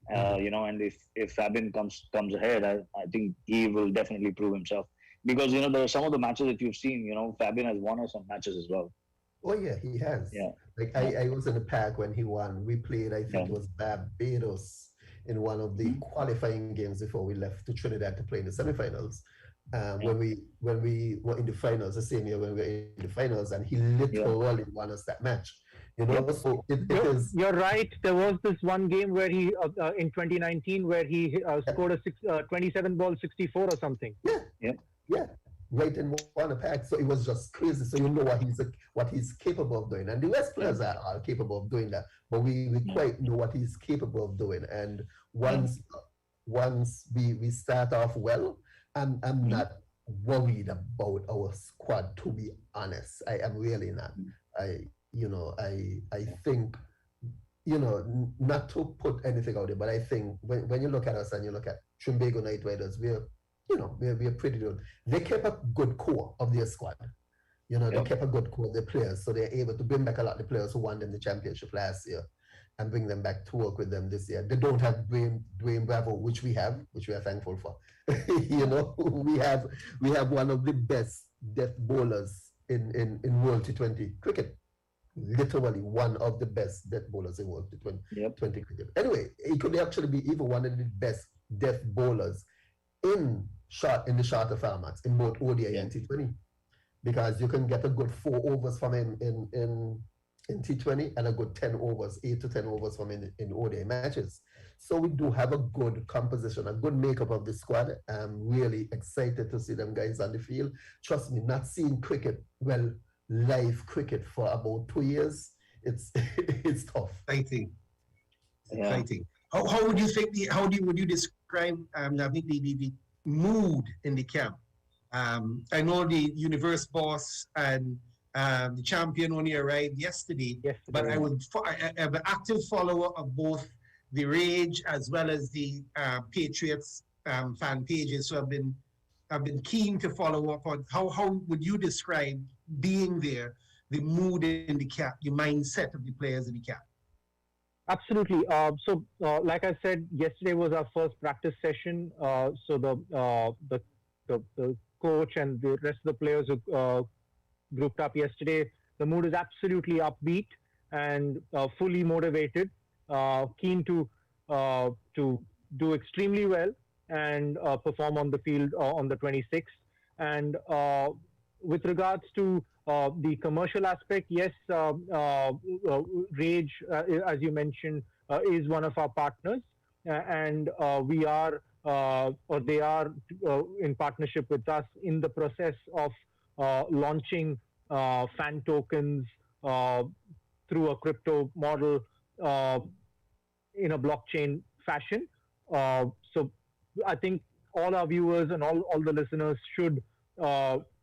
and if Fabian comes ahead, I think he will definitely prove himself. Because there are some of the matches that you've seen, Fabian has won us some matches as well. Oh yeah, he has. Yeah. Like I was in the pack when he won. We played, I think it was Barbados in one of the qualifying games before we left to Trinidad to play in the semifinals. When we were in the finals, the same year when we were in the finals, and he literally won us that match. So it is. You're right. There was this one game where he in 2019 where he scored a 27 ball 64 or something. Yeah. Right in one pack. So it was just crazy. So you know what he's capable of doing, and the West players are capable of doing that. But we quite know what he's capable of doing. And once we start off well, I'm not worried about our squad. To be honest, I am really not. I think, not to put anything out there, but I think when you look at us and you look at Trinbago Knight Riders, we're pretty good. They kept a good core of their squad. They kept a good core of their players, so they're able to bring back a lot of the players who won them the championship last year and bring them back to work with them this year. They don't have Dwayne Bravo, which we are thankful for. We have one of the best death bowlers in World T20 cricket. Literally one of the best death bowlers in World T20 cricket. Anyway, he could actually be even one of the best death bowlers in the shorter formats in both ODI and T20, because you can get a good 4 overs from him in T20 and a good 10 overs, 8 to 10 overs from him in ODI matches. So we do have a good composition, a good makeup of the squad. I'm really excited to see them guys on the field. Trust me, not seeing live cricket for about 2 years, it's tough. Exciting. How would you think would you describe the mood in the camp? I know the Universe boss and the champion only arrived yesterday, but I'm an active follower of both the Rage as well as the Patriots fan pages, so I've been keen to follow up on how would you describe being there, the mood in the cap, the mindset of the players in the cap. Absolutely. Like I said, yesterday was our first practice session. The coach and the rest of the players who grouped up yesterday, the mood is absolutely upbeat and fully motivated, keen to do extremely well and perform on the field on the 26th. And with regards to the commercial aspect, yes, Rage, as you mentioned, is one of our partners, and we are, or they are, in partnership with us in the process of launching fan tokens through a crypto model in a blockchain fashion. So I think all our viewers and all the listeners should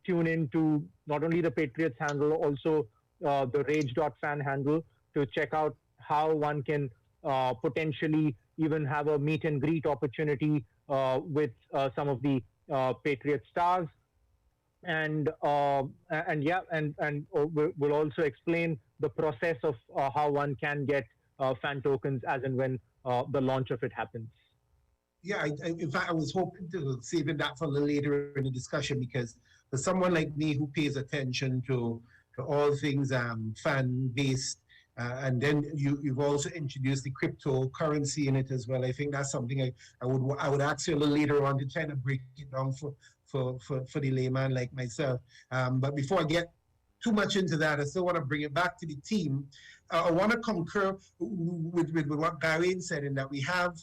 tune in to not only the Patriots handle, also the Rage.fan handle to check out how one can potentially even have a meet and greet opportunity with some of the Patriot stars. And we'll also explain the process of how one can get fan tokens as and when the launch of it happens. Yeah, in fact, I was hoping to saving that for a little later in the discussion, because for someone like me who pays attention to all things fan-based, and then you've also introduced the cryptocurrency in it as well. I think that's something I would ask you a little later on to try to break it down for the layman like myself. But before I get too much into that, I still want to bring it back to the team. I want to concur with what Gary said, in that we have,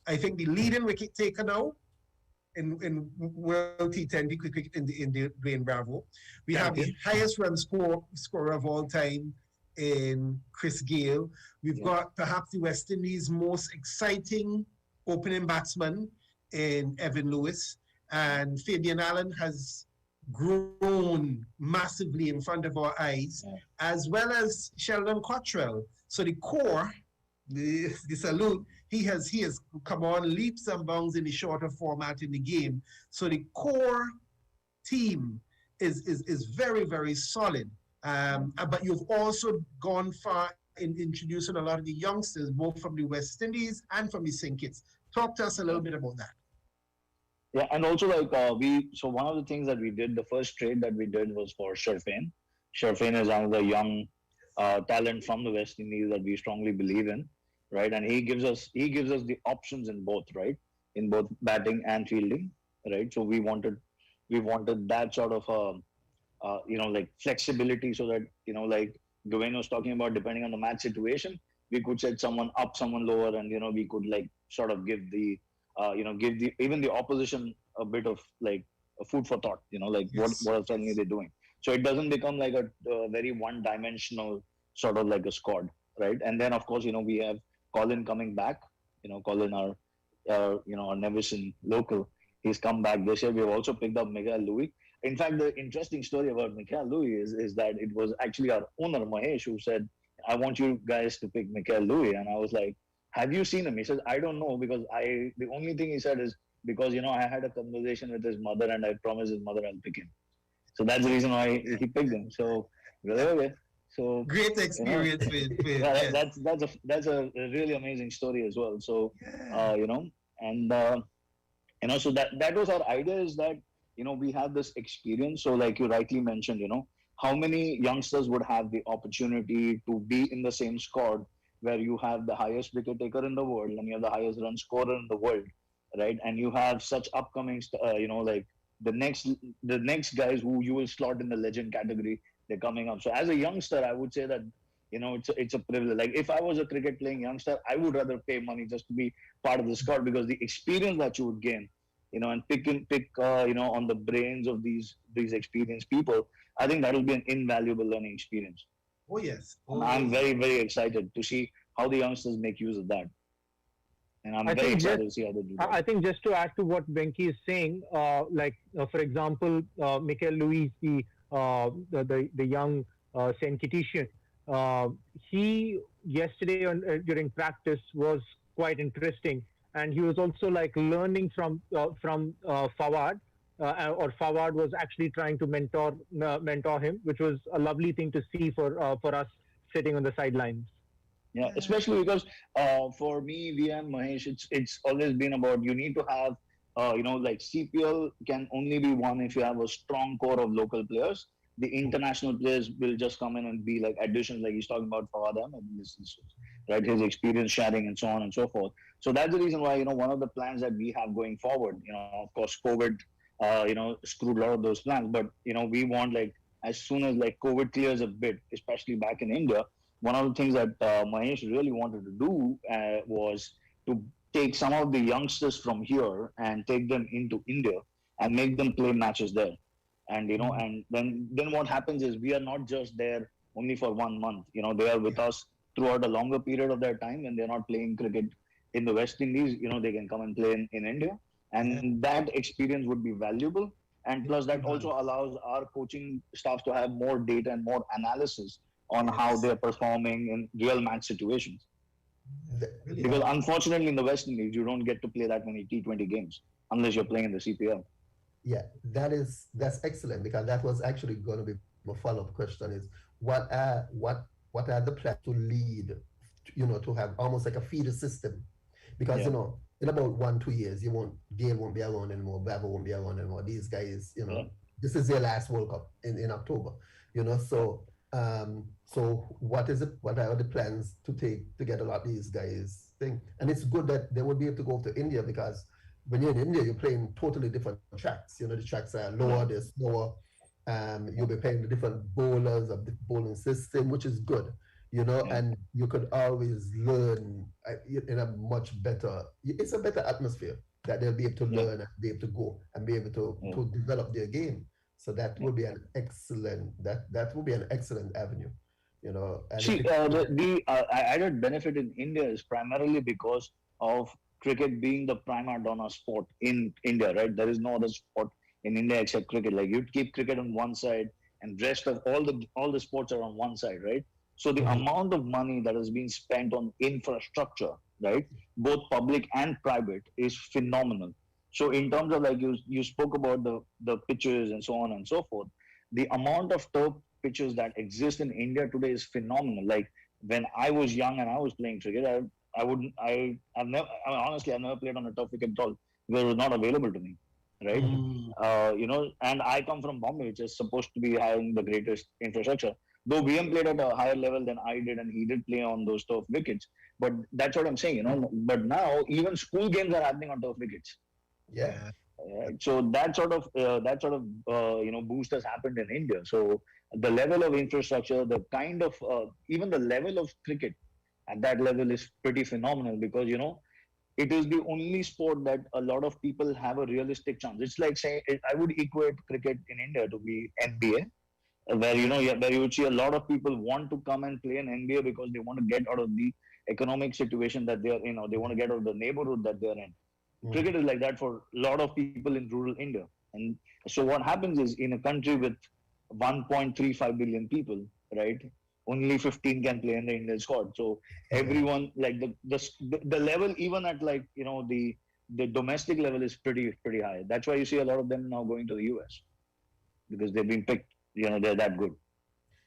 I think, the leading wicket taker now in World T20 cricket in the Dwayne Bravo. We have the highest run scorer of all time in Chris Gayle. We've got perhaps the West Indies' most exciting opening batsman in Evan Lewis. And Fabian Allen has grown massively in front of our eyes, as well as Sheldon Cottrell. So the core, the salute, he has come on leaps and bounds in the shorter format in the game. So the core team is very, very solid. But you've also gone far in introducing a lot of the youngsters, both from the West Indies and from the St. Kitts. Talk to us a little bit about that. Yeah, and also so one of the things that we did, the first trade that we did was for Sherfain. Sherfain is another young talent from the West Indies that we strongly believe in, right? And he gives us the options in both, right? In both batting and fielding, right? So we wanted that sort of like flexibility, so that, like Dwayne was talking about, depending on the match situation, we could set someone up, someone lower, and we could like sort of give the even the opposition a bit of like a food for thought, like what suddenly they're doing. So it doesn't become like a very one-dimensional sort of like a squad, right? And then of course, we have Colin coming back, Colin, our Nevison local. He's come back this year. We've also picked up Miguel Louis. In fact, the interesting story about Miguel Louis is that it was actually our owner, Mahesh, who said, I want you guys to pick Miguel Louis. And I was like, have you seen him? He says, I don't know, because the only thing he said is because, I had a conversation with his mother and I promised his mother I'll pick him. So that's the reason why he picked him. So, okay. So great experience that's a really amazing story as well. So, so that was our idea, is that, we have this experience. So like you rightly mentioned, how many youngsters would have the opportunity to be in the same squad where you have the highest wicket taker in the world and you have the highest run scorer in the world, right? And you have such upcoming, like the next guys who you will slot in the legend category, they're coming up. So as a youngster, I would say that, it's a privilege. Like if I was a cricket playing youngster, I would rather pay money just to be part of the squad, because the experience that you would gain, and pick on the brains of these experienced people, I think that will be an invaluable learning experience. Oh, yes. I'm very, very excited to see how the youngsters make use of that. And I'm very excited to see how they do that. I think just to add to what Venki is saying, for example, Miguel Louis, the young St. Kittitian, he yesterday during practice was quite interesting. and he was also like learning from Fawad, or Fawad was actually trying to mentor him, which was a lovely thing to see for us sitting on the sidelines. Yeah, especially because for me, we and Mahesh, it's always been about you need to have, like CPL can only be won if you have a strong core of local players. The international players will just come in and be like additions, like he's talking about Fawad Ahmed, right? His experience sharing and so on and so forth. So that's the reason why, one of the plans that we have going forward, of course, COVID, screwed a lot of those plans, but, we want like, as soon as like COVID clears a bit, especially back in India, one of the things that Mahesh really wanted to do was to take some of the youngsters from here and take them into India and make them play matches there. And and then what happens is we are not just there only for 1 month. They are with us throughout a longer period of their time, and they're not playing cricket in the West Indies. They can come and play in India, and that experience would be valuable. And plus, that also allows our coaching staff to have more data and more analysis on how they're performing in real match situations. Because unfortunately, in the West Indies, you don't get to play that many T20 games unless you're playing in the CPL. Yeah, that's excellent, because that was actually going to be my follow-up question: is what are the plans to lead, to have almost like a feeder system? Because in about 1-2 years, Gail won't be around anymore, Baba won't be around anymore. These guys, this is their last World Cup in October. So what are the plans to get a lot of these guys thing? And it's good that they will be able to go to India, because when you're in India, you're playing totally different tracks. The tracks are lower, they're slower. You'll be playing the different bowlers of the bowling system, which is good, and you could always learn in a much better, it's a better atmosphere that they'll be able to learn and be able to go and be able to develop their game. So that would be an excellent, that would be an excellent avenue, And see, the added benefit in India is primarily because of cricket being the prima donna sport in India, right? There is no other sport in India except cricket. Like you'd keep cricket on one side and rest of all the sports are on one side, right? So the amount of money that has been spent on infrastructure, right, both public and private, is phenomenal. So in terms of like you spoke about the pitches and so on and so forth, the amount of turf pitches that exist in India today is phenomenal. Like when I was young and I was playing cricket, I've never played on a turf wicket at all because it was not available to me, right? And I come from Bombay, which is supposed to be having the greatest infrastructure. Though VM played at a higher level than I did, and he did play on those turf wickets. But that's what I'm saying, But now even school games are happening on turf wickets. Yeah. So that sort of boost has happened in India. So the level of infrastructure, the kind of even the level of cricket at that level is pretty phenomenal, because it is the only sport that a lot of people have a realistic chance. It's like saying I would equate cricket in India to be NBA, where where you would see a lot of people want to come and play in NBA because they want to get out of the economic situation that they are in, or they want to get out of the neighborhood that they are in. Cricket is like that for a lot of people in rural India. And so what happens is, in a country with 1.35 billion people, right, only 15 can play in the Indian squad. So everyone, like the level, even at like the domestic level, is pretty high. That's why you see a lot of them now going to the US, because they've been picked. They're that good.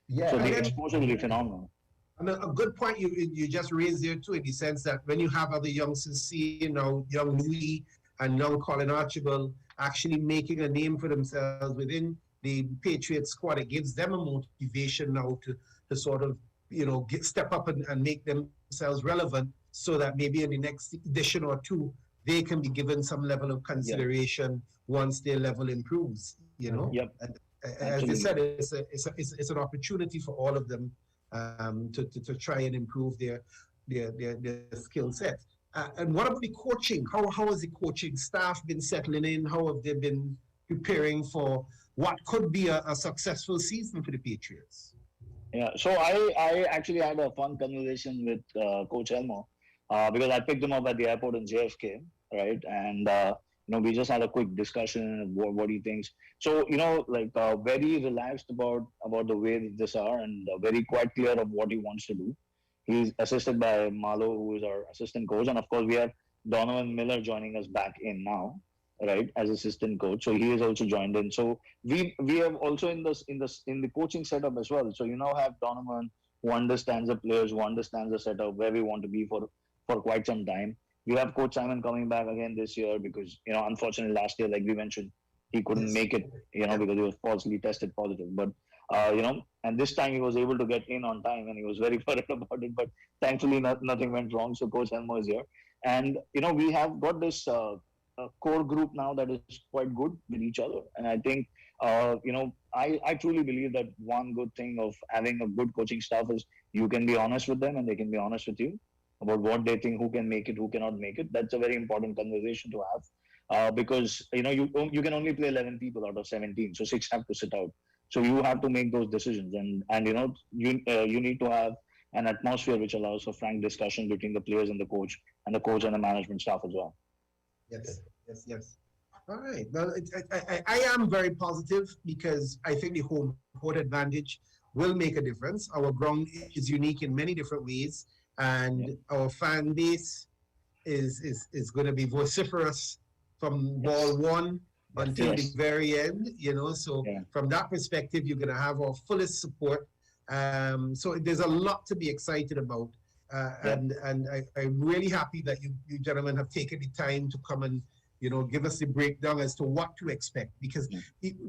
Yeah. So the exposure will be phenomenal. I mean, a good point you just raised there too, in the sense that when you have other youngsters, young Louis and young Colin Archibald actually making a name for themselves within the Patriots squad, it gives them a motivation now to sort of step up and make themselves relevant, so that maybe in the next edition or two they can be given some level of consideration once their level improves. Yep. And, as you said, it's an opportunity for all of them to try and improve their skill set. And what about the coaching? How has the coaching staff been settling in? How have they been preparing for what could be a successful season for the Patriots? Yeah, so I actually had a fun conversation with Coach Elmo, because I picked him up at the airport in JFK, right? And we just had a quick discussion of what he thinks. So very relaxed about the way that this are, and very quite clear of what he wants to do. He's assisted by Malo, who is our assistant coach, and of course we have Donovan Miller joining us back in now, right, as assistant coach. So he has also joined in. So we have also in the coaching setup as well. So you now have Donovan who understands the players, who understands the setup, where we want to be for quite some time. We have Coach Simon coming back again this year because unfortunately last year, like we mentioned, he couldn't Yes. make it, because he was falsely tested positive. But and this time he was able to get in on time, and he was very worried about it. But thankfully, nothing went wrong. So Coach Elmo is here, and we have got this core group now that is quite good with each other. And I think, I truly believe that one good thing of having a good coaching staff is you can be honest with them and they can be honest with you about what they think, who can make it, who cannot make it. That's a very important conversation to have. Because you can only play 11 people out of 17, so 6 have to sit out. So you have to make those decisions, and you need to have an atmosphere which allows for frank discussion between the players and the coach and the management staff as well. Yes, yes, yes. All right. Well, I am very positive because I think the home court advantage will make a difference. Our ground is unique in many different ways, and our fan base is going to be vociferous from ball one until the very end. So from that perspective, you're going to have our fullest support. So there's a lot to be excited about. And I'm really happy that you gentlemen have taken the time to come and give us the breakdown as to what to expect, because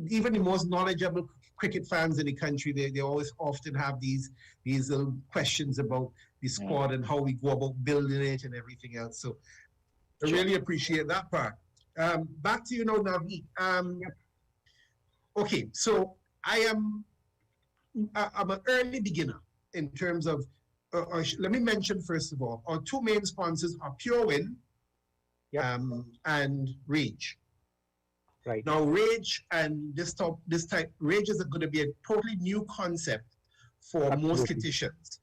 even the most knowledgeable cricket fans in the country, they always often have these little questions about the squad and how we go about building it and everything else. So I really appreciate that part. Back to you now, Navi. Okay, so I'm an early beginner in terms of let me mention first of all, our two main sponsors are Pure Win and Rage. Right. Now, Rage and this type, Rage is going to be a totally new concept for most kiticians.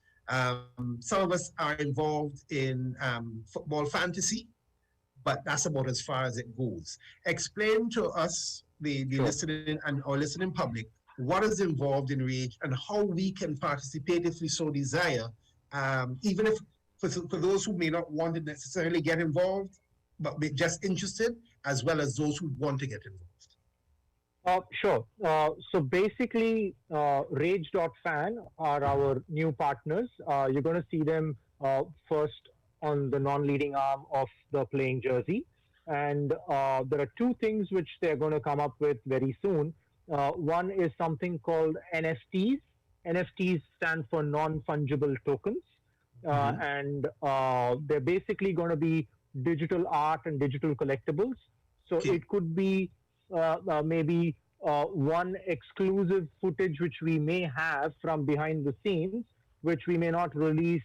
Some of us are involved in football fantasy, but that's about as far as it goes. Explain to us, the listening and our listening public, what is involved in Rage and how we can participate if we so desire, even if for those who may not want to necessarily get involved, but be just interested, as well as those who want to get involved. Sure. So basically, Rage.fan are our new partners. You're going to see them first on the non-leading arm of the playing jersey. And there are two things which they're going to come up with very soon. One is something called NFTs. NFTs stand for non-fungible tokens. And they're basically going to be digital art and digital collectibles. So it could be maybe one exclusive footage which we may have from behind the scenes, which we may not release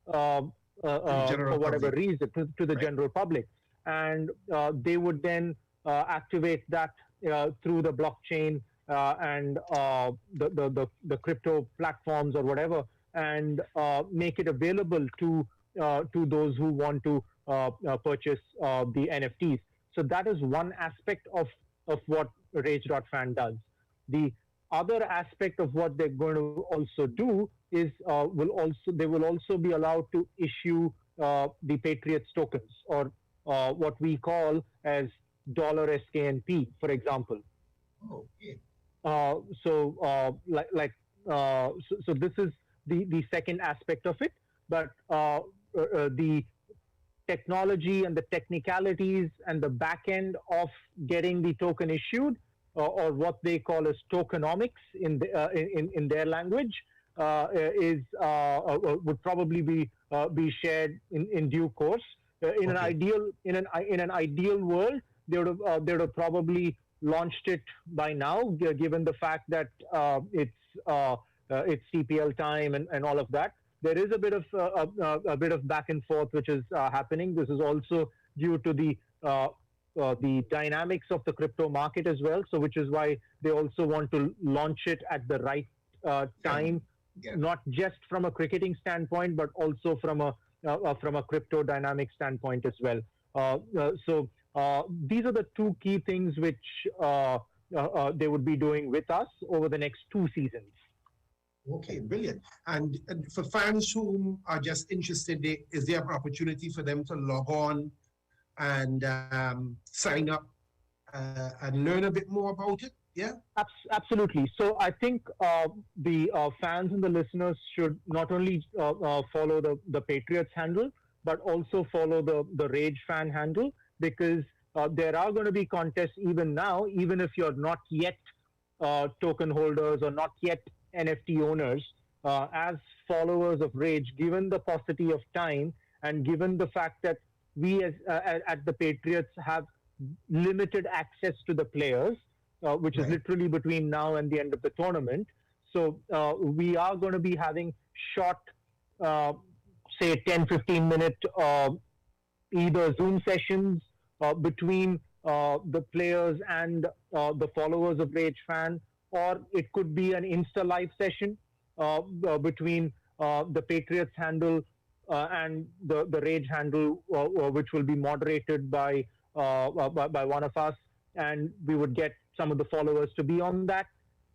for whatever reason to the general public. And they would then activate that through the blockchain and the crypto platforms or whatever, and make it available to those who want to purchase the NFTs. So that is one aspect of what Rage.fan does. The other aspect of what they're going to also do is they will also be allowed to issue the Patriots tokens, or what we call as $SKNP, for example. Oh, okay. So this is the second aspect of it, but the technology and the technicalities and the back end of getting the token issued, or what they call as tokenomics in their language, would probably be shared in due course. In an ideal world, they would have probably launched it by now, given the fact that it's CPL time and all of that. There is a bit of back and forth which is happening. This is also due to the dynamics of the crypto market as well. So, which is why they also want to launch it at the right time, not just from a cricketing standpoint, but also from a crypto dynamic standpoint as well. So these are the two key things which they would be doing with us over the next 2 seasons. Okay, brilliant. And for fans who are just interested, is there an opportunity for them to log on and sign up and learn a bit more about it? Yeah. Absolutely. So I think the fans and the listeners should not only follow the Patriots handle, but also follow the Rage fan handle, because there are going to be contests even now, even if you're not yet token holders or not yet NFT owners. As followers of Rage, given the paucity of time and given the fact that we as at the Patriots have limited access to the players, which is Right. literally between now and the end of the tournament. So we are going to be having short, uh, say 10, 15 minute either Zoom sessions between the players and the followers of Rage Fan, or it could be an Insta live session between the Patriots handle and the Rage handle, which will be moderated by one of us, and we would get some of the followers to be on that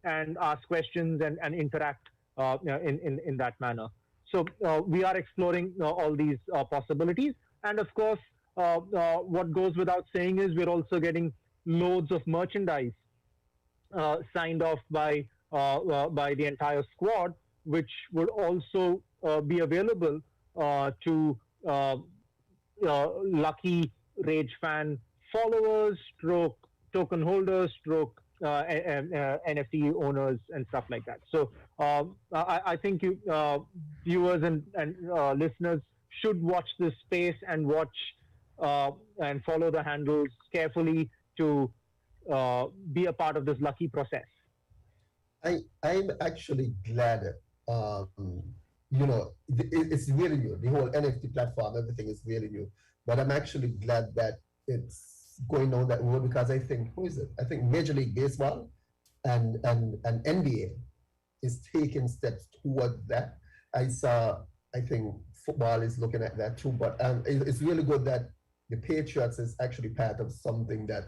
and ask questions and interact in that manner. So we are exploring all these possibilities, and of course, what goes without saying is we're also getting loads of merchandise signed off by the entire squad, which would also be available to lucky Rage fan followers, stroke token holders, stroke NFT owners, and stuff like that. So I think you viewers and listeners should watch this space and watch and follow the handles carefully to be a part of this lucky process. I'm actually glad. It's really new. The whole NFT platform, everything is really new. But I'm actually glad that it's going down that road, because I think, who is it? I think Major League Baseball and NBA is taking steps toward that. I think football is looking at that too. But it's really good that the Patriots is actually part of something that,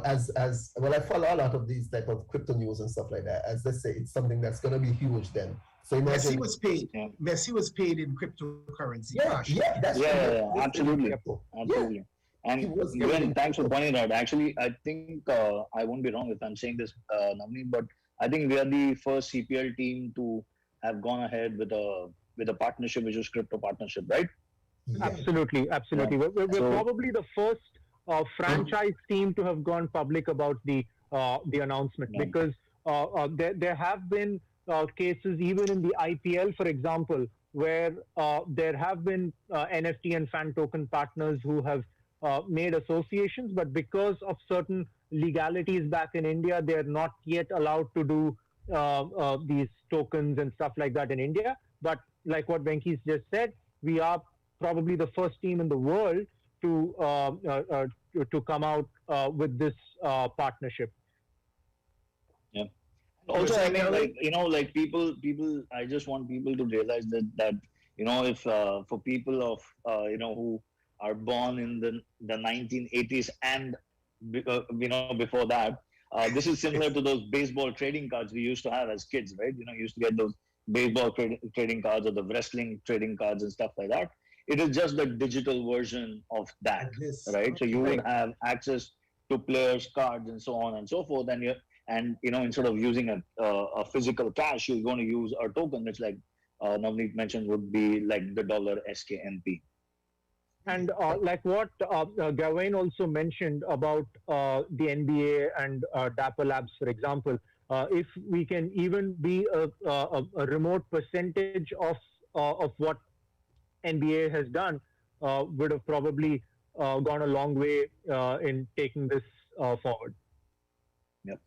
as well, I follow a lot of these type of crypto news and stuff like that. As they say, it's something that's going to be huge then. So imagine, Messi was paid. Yeah. Messi was paid in cryptocurrency. Absolutely. Absolutely. And Glenn, thanks for pointing out. Actually, I think I won't be wrong if I'm saying this, Navneet, but I think we are the first CPL team to have gone ahead with a partnership, which is crypto partnership, right? Yeah. Absolutely. Yeah. We're probably the first franchise team to have gone public about the announcement, because there have been cases even in the IPL, for example, where there have been NFT and fan token partners who have made associations, but because of certain legalities back in India, they're not yet allowed to do these tokens and stuff like that in India. But like what Venki's just said, we are probably the first team in the world to come out with this partnership. Yeah. Also, I mean, like people. I just want people to realize that if for people of who are born in the 1980s and before that, this is similar to those baseball trading cards we used to have as kids, right? You used to get those baseball trading cards or the wrestling trading cards and stuff like that. It is just the digital version of that, right? So you would have access to players' cards and so on and so forth, and instead of using a physical cash, you're going to use a token, which, like Navneet mentioned, would be like the dollar SKNP. And like what Gawain also mentioned about the NBA and Dapper Labs, for example, if we can even be a remote percentage of what NBA has done, would have probably gone a long way in taking this forward. Yep.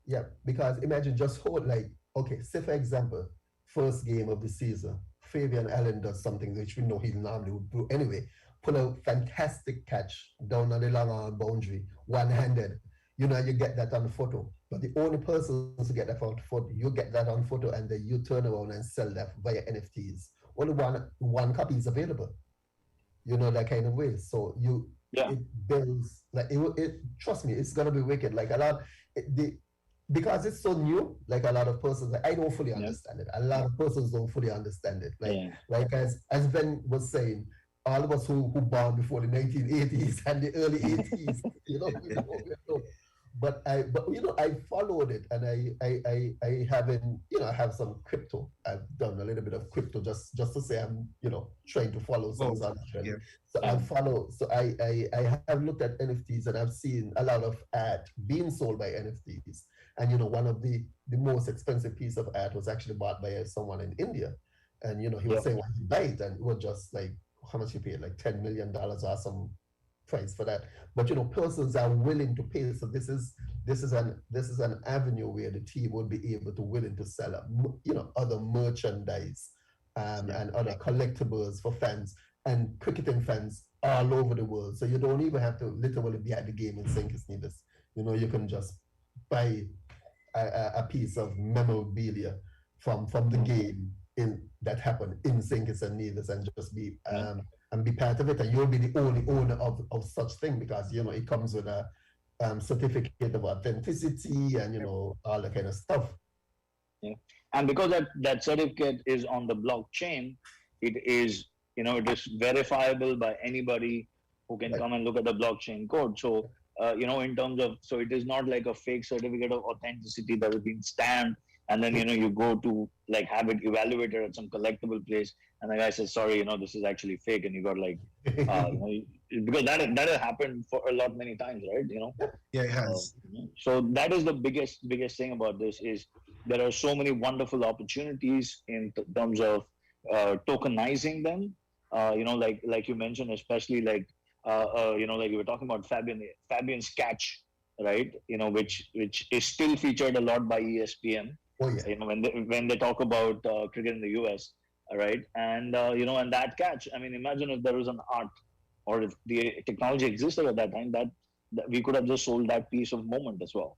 Yeah. Because imagine just hold, like, okay, say for example, first game of the season, Fabian Allen does something which we know he normally would do anyway. Pull a fantastic catch down on the long boundary, one-handed. You get that on the photo. But the only person to get that on photo, you get that on photo, and then you turn around and sell that via NFTs. Only one copy is available. That kind of way. So it builds, like it. Trust me, it's gonna be wicked. Like a lot, because it's so new, like a lot of persons, I don't fully understand it. A lot of persons don't fully understand it. Like as Ben was saying, all of us who born before the 1980s and the early 80s, But I followed it, and I haven't, I have some crypto. I've done a little bit of crypto just to say I'm, trying to follow some sort of trend. Yeah. So I have looked at NFTs, and I've seen a lot of art being sold by NFTs. And one of the most expensive piece of art was actually bought by someone in India, and he was saying why he buy it, and it was just like how much he paid, like $10 million or some price for that. But persons are willing to pay. So this is an avenue where the team would be able to willing to sell other merchandise and other collectibles for fans and cricketing fans all over the world. So you don't even have to literally be at the game in St. Kitts Nevis. You can just buy a piece of memorabilia from the game that happened in St. Kitts and Nevis and just be and be part of it, and you'll be the only owner of such thing, because it comes with a certificate of authenticity and all that kind of stuff. Yeah, and because that certificate is on the blockchain, it is it is verifiable by anybody who can come and look at the blockchain code. So in terms of, so it is not like a fake certificate of authenticity that has been stamped, and then you go to like have it evaluated at some collectible place, and the guy says, sorry, this is actually fake, and you got like because that has happened for many times, right? Yeah, it has. So that is the biggest thing about this, is there are so many wonderful opportunities in terms of tokenizing them. Like you mentioned, especially like like you were talking about Fabian's catch, right? Which is still featured a lot by ESPN. Oh, yeah. When they talk about cricket in the US, right? And and that catch. I mean, imagine if there was an art, or if the technology existed at that time, that we could have just sold that piece of moment as well.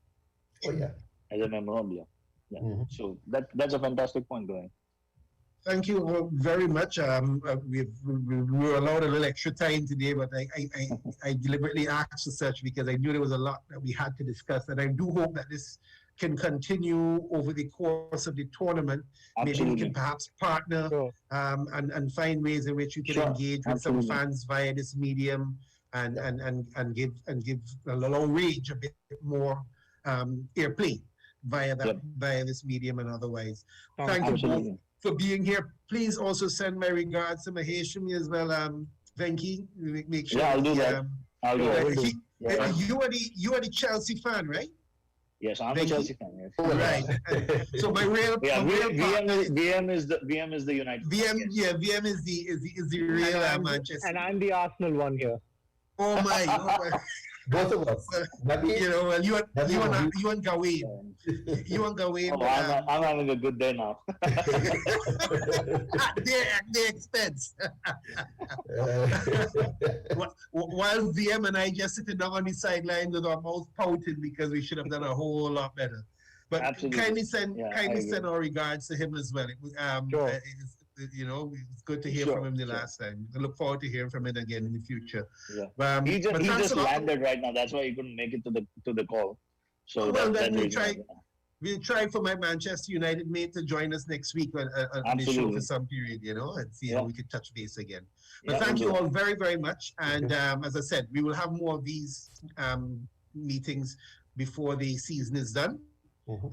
Oh yeah. As a memorabilia. Yeah. Mm-hmm. So that's a fantastic point, Glenn. Thank you all very much. We were allowed a little extra time today, but I deliberately asked for such because I knew there was a lot that we had to discuss, and I do hope that this can continue over the course of the tournament. Absolutely. Maybe we can perhaps partner and find ways in which you can engage with some fans via this medium and give a long range a bit more airplay via this medium and otherwise. Thank you both for being here. Please also send my regards to Maheshami as well, Venki. Make sure. Yeah, I'll do that. I'll do that. You are the Chelsea fan, right? Yes, I'm a Chelsea fan. Yes. Right. So my real VM is the United. VM is the real Manchester. And I'm the Arsenal one here. Oh my. Both of us. You and Gawain. You and Gawain. Oh, I'm having a good day now. At their expense. While VM and I just sitting down on the sideline with our mouths pouting because we should have done a whole lot better. But kindly send our regards to him as well. Sure. It's good to hear from him the last time. I look forward to hearing from him again in the future. Yeah. He just landed right now. That's why he couldn't make it to the call. So we'll try for my Manchester United mate to join us next week on the show for some period, and see how we can touch base again. But thank you all very, very much. And as I said, we will have more of these meetings before the season is done.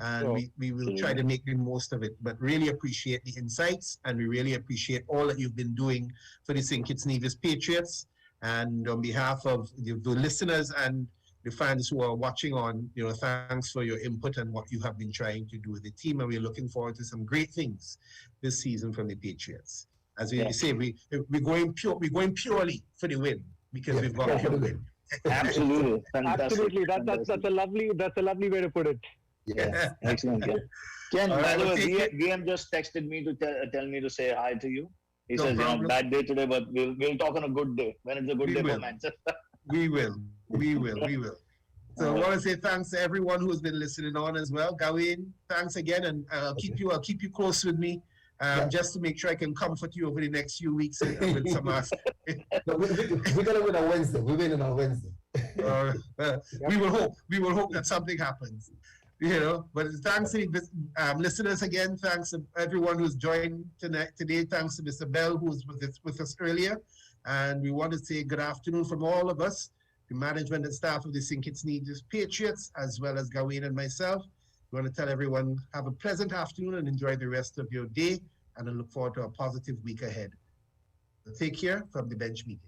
And we will try to make the most of it, but really appreciate the insights, and we really appreciate all that you've been doing for the St. Kitts Nevis Patriots. And on behalf of the listeners and the fans who are watching on, thanks for your input and what you have been trying to do with the team, and we're looking forward to some great things this season from the Patriots. As we say, we're going purely for the win, because we've got to win. Absolutely, absolutely. That's a lovely way to put it. Yeah, excellent. Yeah. Ken, by the way, VM just texted me to tell me to say hi to you. He says, bad day today, but we'll talk on a good day, when it's a good day for Manchester. We will. So I want to say thanks to everyone who's been listening on as well. Gawain, thanks again, and I'll keep you close with me, just to make sure I can comfort you over the next few weeks with some ask. We're gonna win on Wednesday. We're winning on Wednesday. We will hope that something happens. But thanks to the listeners again. Thanks to everyone who's joined today. Thanks to Mr. Bell, who was with us earlier. And we want to say good afternoon from all of us, the management and staff of the St. Kitts Negus Patriots, as well as Gawain and myself. We want to tell everyone, have a pleasant afternoon and enjoy the rest of your day. And I look forward to a positive week ahead. So take care from the bench meeting.